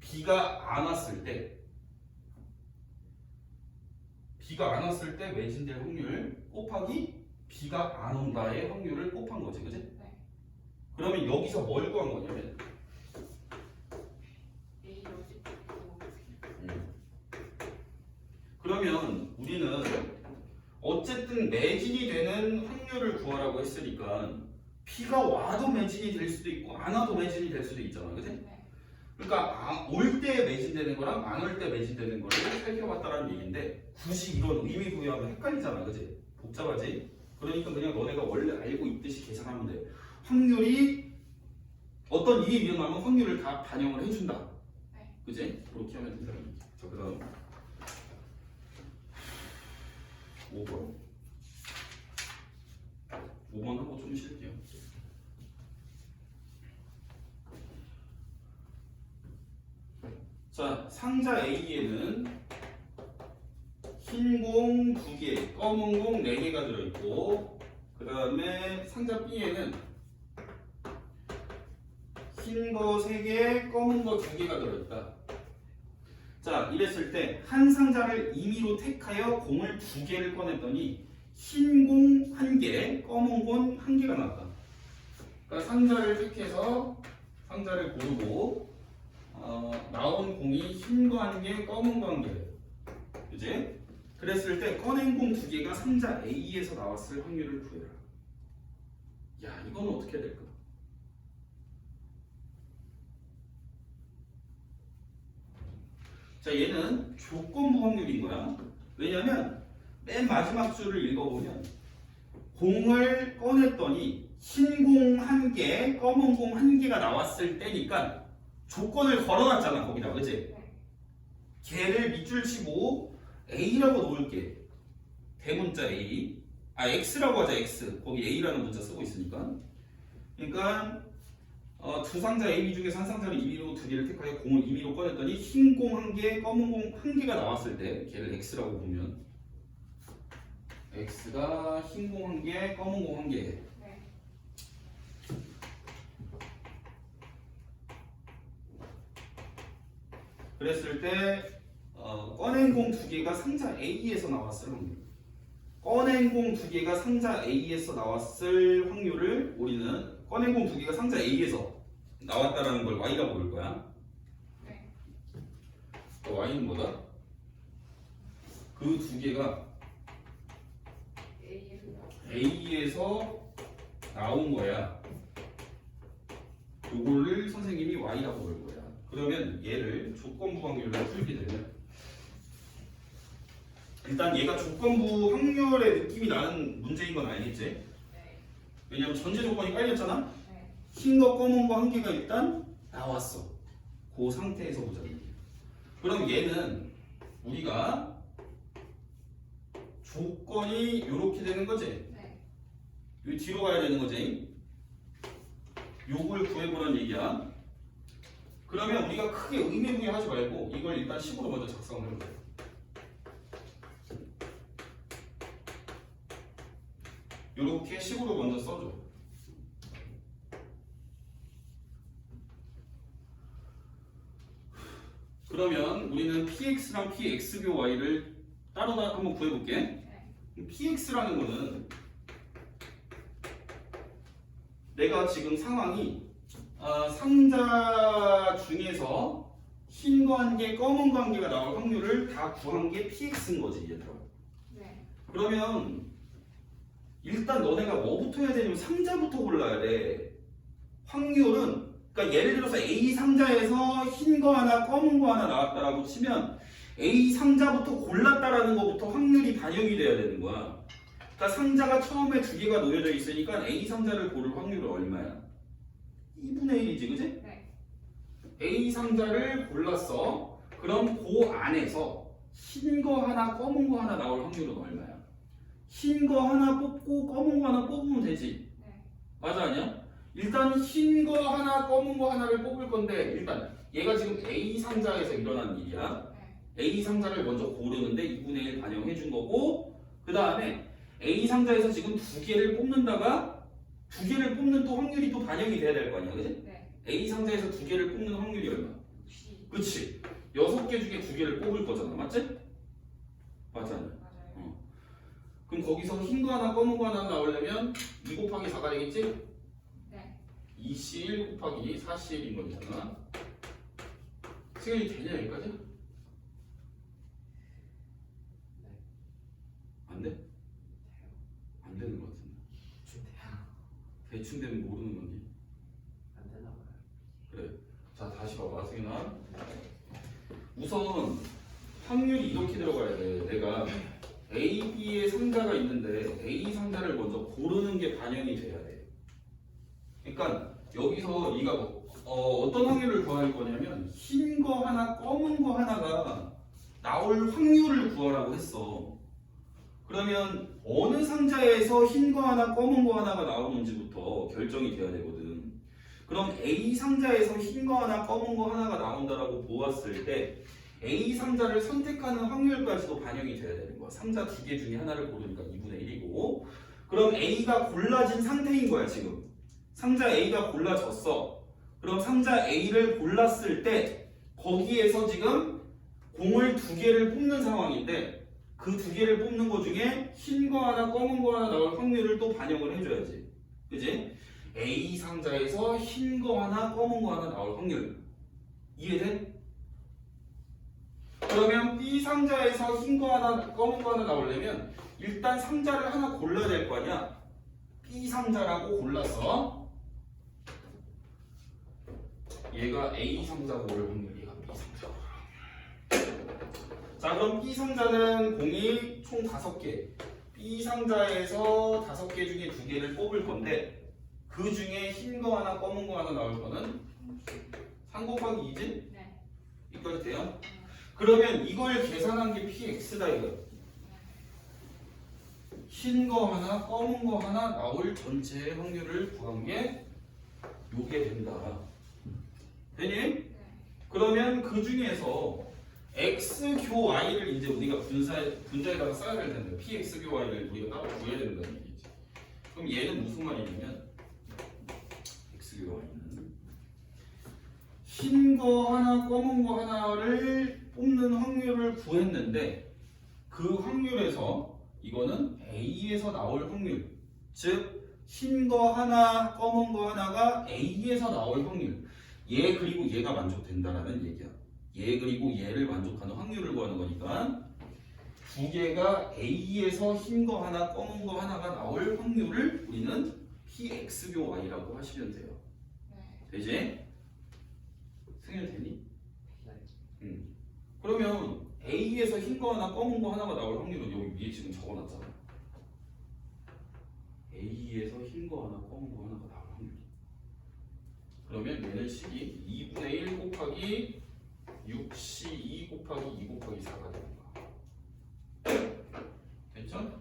B가 안 왔을 때 매진될 확률 곱하기 B가 안 온다의 확률을 곱한 거지, 그지?
네.
그러면 여기서 뭘 구한 거냐면
A 여집 있고
그러면 우리는 어쨌든 매진이 되는 확률을 구하라고 했으니까 B가 와도 매진이 될 수도 있고 안 와도 매진이 될 수도 있잖아, 그지?
네.
그러니까 올 때 매진되는 거랑 안 올 때 매진되는 거를 살펴봤다라는 얘기인데 굳이 이런 의미 부여하면 헷갈리잖아, 그지? 복잡하지? 그러니까 그냥 너네가 원래 알고 있듯이 계산하면 돼. 확률이 어떤 일이 일어나면 확률을 다 반영을 해준다.
네.
그지? 그렇게 하면 된다는 얘기. 자, 그 다음 5번. 5번 하고 좀 쉴게요. 자, 상자 A에는 흰 공 2개, 검은 공 4개가 들어있고, 그 다음에 상자 B에는 흰 거 3개, 검은 거 2개가 들어있다. 자, 이랬을 때 한 상자를 임의로 택하여 공을 2개를 꺼냈더니 흰 공 1개, 검은 공 1개가 나왔다. 그러니까 상자를 택해서 상자를 고르고 나온 공이 흰 거 1개, 검은 거 1개. 그지? 그랬을 때 꺼낸 공 2개가 상자 A에서 나왔을 확률을 구해라. 야, 이건 어떻게 해야 될까? 자, 얘는 조건부 확률인 거야. 왜냐면 맨 마지막 줄을 읽어보면 공을 꺼냈더니 흰 공 1개, 검은 공 1개가 나왔을 때니까 조건을 걸어놨잖아, 거기다. 그치?
네.
걔를 밑줄 치고 A라고 놓을게. 대문자 A. X라고 하자, X. 거기 A라는 문자 쓰고 있으니까. 그러니까 두 상자 A, B 중에서 한 상자를 임의로 2개를 택하여 공을 임의로 꺼냈더니 흰 공 1개, 검은 공 1개가 나왔을 때 걔를 X라고 보면 X가 흰 공 1개, 검은 공 1개.
네.
그랬을 때 꺼낸 공 2개가 상자 A에서 나왔을 확률. 꺼낸 공 2개가 상자 A에서 나왔을 확률을 우리는 꺼낸 공 2개가 상자 A에서 나왔다라는 걸 Y라고 부를 거야.
네.
Y는 뭐다? 그 2개가 A에서 나온 거야. 요거를 선생님이 Y라고 부를 거야. 그러면 얘를 조건부 확률로 풀게 되면 일단 얘가 조건부 확률의 느낌이 나는 문제인 건 알겠지?
네.
왜냐면 전제 조건이 깔렸잖아?
네.
흰 거 검은 거 1개가 일단 나왔어. 그 상태에서 보자. 그럼 얘는 우리가 조건이 이렇게 되는 거지?
네.
여기 뒤로 가야 되는 거지? 요걸 구해보라는 얘기야. 그러면 우리가 크게 의미부여하지 말고 이걸 일단 식으로 먼저 작성을 해보자. 이렇게 식으로 먼저 써줘. 그러면 우리는 px랑 px교y를 따로 한번 구해볼게.
네.
px라는 거는 내가 지금 상황이 상자 중에서 흰 관계, 검은 관계가 나올 확률을 다 구한 게 px인 거지, 얘들아.
네.
그러면 일단 너네가 뭐부터 해야 되냐면 상자부터 골라야 돼. 확률은 그러니까 예를 들어서 A 상자에서 흰 거 하나, 검은 거 하나 나왔다라고 치면 A 상자부터 골랐다라는 거부터 확률이 반영이 돼야 되는 거야. 그러니까 상자가 처음에 두 개가 놓여져 있으니까 A 상자를 고를 확률은 얼마야? 2분의 1이지, 그지?
네.
A 상자를 골랐어. 그럼 그 안에서 흰 거 하나, 검은 거 하나 나올 확률은 얼마야? 흰 거 하나 뽑고 검은 거 하나 뽑으면 되지.
네.
맞아, 아니야? 일단 흰 거 하나, 검은 거 하나를 뽑을 건데 일단 얘가 지금 A 상자에서 일어난 일이야.
네.
A 상자를 먼저 고르는데 2분의 1 반영해 준 거고 그 다음에 A 상자에서 지금 두 개를 뽑는다가 두 개를 뽑는 또 확률이 또 반영이 돼야 될 거 아니야, 그지?
네.
A 상자에서 두 개를 뽑는 확률이 얼마?
60.
그치? 6개 중에 두 개를 뽑을 거잖아, 맞지? 맞아, 아니야?
맞아요.
그럼 거기서 흰 거 하나, 검은 거 하나 나오려면 2 곱하기 4가 되겠지?
네.
2C1 곱하기 4C1인 거잖아. 승현이 되냐, 여기까지? 안 돼? 안 되는 거 같은데. 대충 되면 모르는 건지.
안 되나 봐요.
그래. 자, 다시 봐봐, 승현아. 우선 확률이 이렇게 들어가야 돼. 내가 A, B의 상자가 있는데 A 상자를 먼저 고르는 게 반영이 돼야 돼. 그러니까 여기서 네가 어떤 확률을 구할 거냐면 흰 거 하나, 검은 거 하나가 나올 확률을 구하라고 했어. 그러면 어느 상자에서 흰 거 하나, 검은 거 하나가 나오는지부터 결정이 돼야 되거든. 그럼 A 상자에서 흰 거 하나, 검은 거 하나가 나온다라고 보았을 때 A 상자를 선택하는 확률까지도 반영이 돼야 되는 거야. 상자 두 개 중에 하나를 고르니까 2분의 1이고 그럼 A가 골라진 상태인 거야, 지금. 상자 A가 골라졌어. 그럼 상자 A를 골랐을 때 거기에서 지금 공을 두 개를 뽑는 상황인데 그 두 개를 뽑는 거 중에 흰 거 하나, 검은 거 하나 나올 확률을 또 반영을 해줘야지. 그지? A 상자에서 흰 거 하나, 검은 거 하나 나올 확률. 이해돼? 그러면 B 상자에서 흰 거 하나, 검은 거 하나 나오려면 일단 상자를 하나 골라야 될 거 아니야? B 상자라고 골랐어. 얘가 A 상자고 올 확률, 얘가 B 상자고. 자, 그럼 B 상자는 공이 총 5개. B 상자에서 5개 중에 2개를 뽑을 건데 그 중에 흰 거 하나, 검은 거 하나 나올 거는 3 곱하기 2지?
네.
여기까지 돼요? 그러면 이걸 계산한 게 PX다 이거. 흰 거 하나, 검은 거 하나 나올 전체의 확률을 구한 게 요게 된다. 되니?
네.
그러면 그 중에서 X교 Y를 이제 우리가 분자에다가 써야 될 텐데 PX교 Y를 우리가 따로 구해야 된다는 얘기지. 그럼 얘는 무슨 말이냐면 X교 Y는 흰 거 하나, 검은 거 하나를 뽑는 확률을 구했는데 그 확률에서 이거는 A에서 나올 확률, 즉 흰 거 하나, 검은 거 하나가 A에서 나올 확률, 얘 그리고 얘가 만족된다라는 얘기야. 얘 그리고 얘를 만족하는 확률을 구하는 거니까 두 개가 A에서 흰 거 하나, 검은 거 하나가 나올 확률을 우리는 PX교 Y라고 하시면 돼요.
네.
되지? 승현 되니?
네.
그러면 A에서 흰 거 하나, 검은 거 하나가 나올 확률은 여기 위에 지금 적어놨잖아. A에서 흰 거 하나, 검은 거 하나가 나올 확률. 그러면 얘는 식이 2분의 1 곱하기 6C2 곱하기 2 곱하기 4가 되는 거야. 됐죠?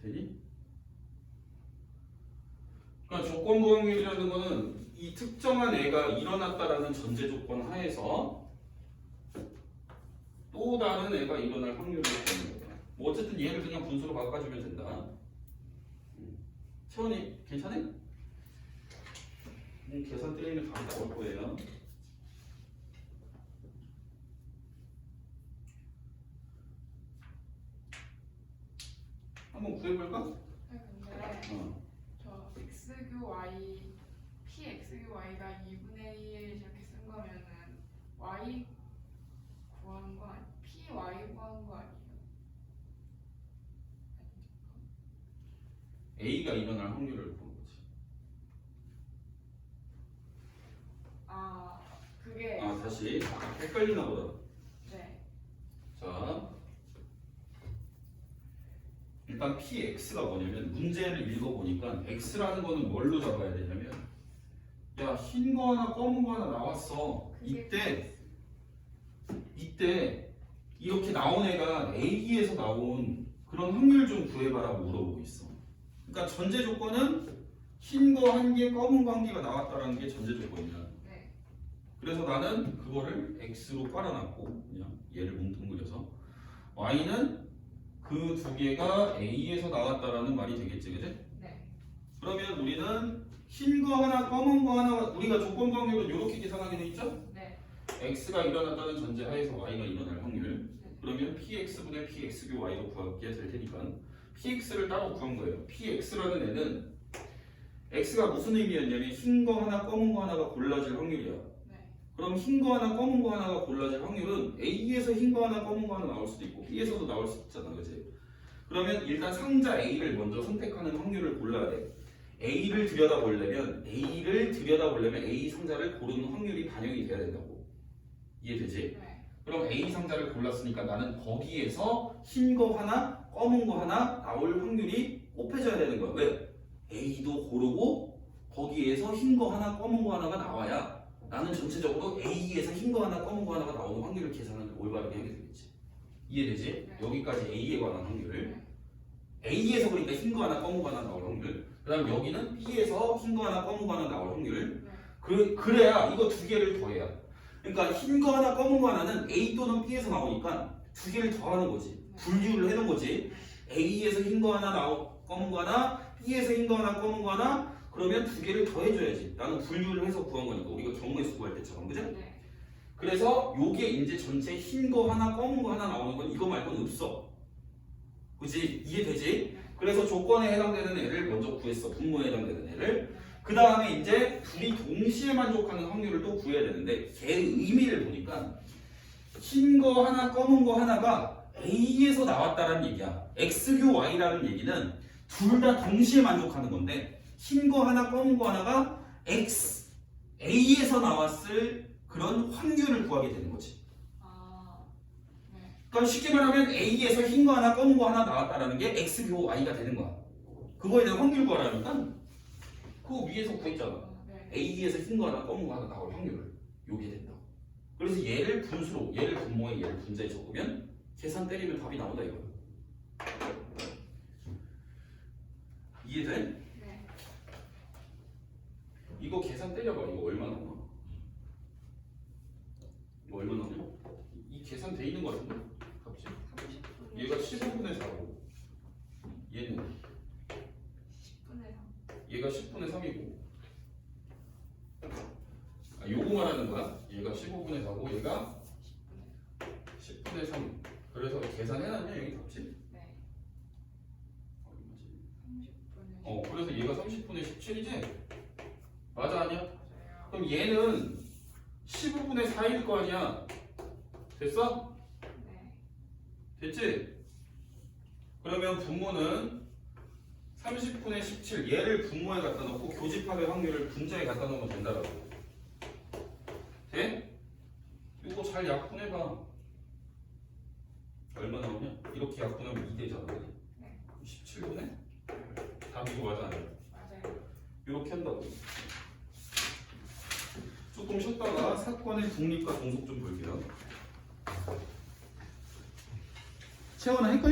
되니? 그러니까 조건부 확률이라는 거는 이 특정한 애가 일어났다라는 전제 조건 하에서 또 다른 애가 일어날 확률을 보는 거야. 뭐 어쨌든 얘를 그냥 분수로 바꿔주면 된다. 채원이 괜찮아? 계산 때리면 답이 나올 거예요. 한번 구해볼까?
네, 근데 저 x교 y px교 y가 2분의 1 이렇게 쓴 거면은 y 구한 거 아니 py 구한 거 아니에요?
A가 일어날 확률을 보는 거지.
아 그게
다시 헷갈리나 보다.
네.
자, 일단 PX가 뭐냐면 문제를 읽어보니까 X라는 거는 뭘로 잡아야 되냐면 야, 흰 거 하나 검은 거 하나 나왔어. 이때 이렇게 나온 애가 A에서 나온 그런 확률 좀 구해봐라고 물어보고 있어. 그러니까 전제 조건은 흰 거 한 개, 검은 거 한 개가 나왔다라는 게 전제 조건이야.
네.
그래서 나는 그거를 X로 깔아놨고 그냥 얘를 뭉뚱그려서 Y는 그 두 개가 A에서 나왔다라는 말이 되겠지, 그지?
네.
그러면 우리는 흰 거 하나, 검은 거 하나, 우리가 조건 관계로 이렇게 계산하게 돼 있죠?
네.
X가 일어났다는 전제 하에서 Y가 일어날 확률. 그러면 PX분의 PX교 Y로 구하게 될 테니까 PX를 따로 구한 거예요. PX라는 애는 X가 무슨 의미였냐면 흰 거 하나, 검은 거 하나가 골라질 확률이야.
네.
그럼 흰 거 하나, 검은 거 하나가 골라질 확률은 A에서 흰 거 하나, 검은 거 하나 나올 수도 있고 B에서도 나올 수 있잖아, 그치? 그러면 일단 상자 A를 먼저 선택하는 확률을 골라야 돼. A를 들여다보려면 A 상자를 고르는 확률이 반영이 돼야 된다고. 이해되지?
네.
그럼 A 상자를 골랐으니까 나는 거기에서 흰 거 하나, 검은 거 하나 나올 확률이 높아져야 되는 거야. 왜? A도 고르고 거기에서 흰 거 하나, 검은 거 하나가 나와야 나는 전체적으로 A에서 흰 거 하나, 검은 거 하나가 나오는 확률을 계산을 올바르게 하게 되겠지. 이해되지?
네.
여기까지 A에 관한 확률.
네.
A에서 그러니까 흰 거 하나, 검은 거 하나 나올 확률. 그 다음 여기는 B에서 흰 거 하나, 검은 거 하나 나올 확률.
네.
그래야 이거 두 개를 더해야. 그러니까 흰 거 하나, 검은 거 하나는 A 또는 B에서 나오니까 두 개를 더하는 거지. 분류를 해놓은 거지. A에서 흰 거 하나 검은 거 하나, B에서 흰 거 하나, 검은 거 하나. 그러면 두 개를 더해줘야지. 나는 분류를 해서 구한 거니까 우리가 경우의 수 구할 때처럼, 그죠?
네.
그래서 요게 이제 전체 흰 거 하나, 검은 거 하나 나오는 건 이거 말고는 없어. 그치? 이해되지? 그래서 조건에 해당되는 애를 먼저 구했어. 분모에 해당되는 애를. 그 다음에 이제 둘이 동시에 만족하는 확률을 또 구해야 되는데 걔의 의미를 보니까 흰 거 하나, 검은 거 하나가 A에서 나왔다라는 얘기야. X교 Y라는 얘기는 둘 다 동시에 만족하는 건데 흰 거 하나, 검은 거 하나가 A에서 나왔을 그런 확률을 구하게 되는 거지.
아. 네.
그러니까 쉽게 말하면 A에서 흰 거 하나, 검은 거 하나 나왔다라는 게 X교 Y가 되는 거야. 그거에 대한 확률 구하라니까 그 위에서 구했잖아.
네.
A에서 흰 거 하나, 검은 거 하나 나올 확률을 요게 된다. 그래서 얘를 분수로, 얘를 분모에 얘를 분자에 적으면 계산 때리면 답이 나온다 이거야. 이해돼?
네.
이거 계산 때려봐. 이거 얼마 나오나? 이거 얼마 나오냐? 이 계산 돼 있는 거 같은데? 값이?
30분에
얘가 15분의 4고 얘는
10분에 3.
얘가 10분의 3이고 요거 말하는 거야. 얘가 15분의 4고 얘가 10분의 3. 그래서 계산해놨냐 여기 값이?
네.
얼마지?
30분에
그래서 얘가 30분의 17이지? 맞아 아니야?
맞아요.
그럼 얘는 15분의 4일 거 아니야? 됐어?
네.
됐지? 그러면 분모는 30분의 17 얘를 분모에 갖다 놓고 교집합의 확률을 분자에 갖다 놓으면 된다라고. 돼? 이거 잘 약분해봐. 얼마 나오냐? 이렇게 약분하면 2 되잖아.
네.
17분에? 답 이거 맞아 아니야?
맞아요.
이렇게 한다고. 조금 쉬었다가 사건의 중립과 종속 좀 볼게요. 채원아 헷갈려?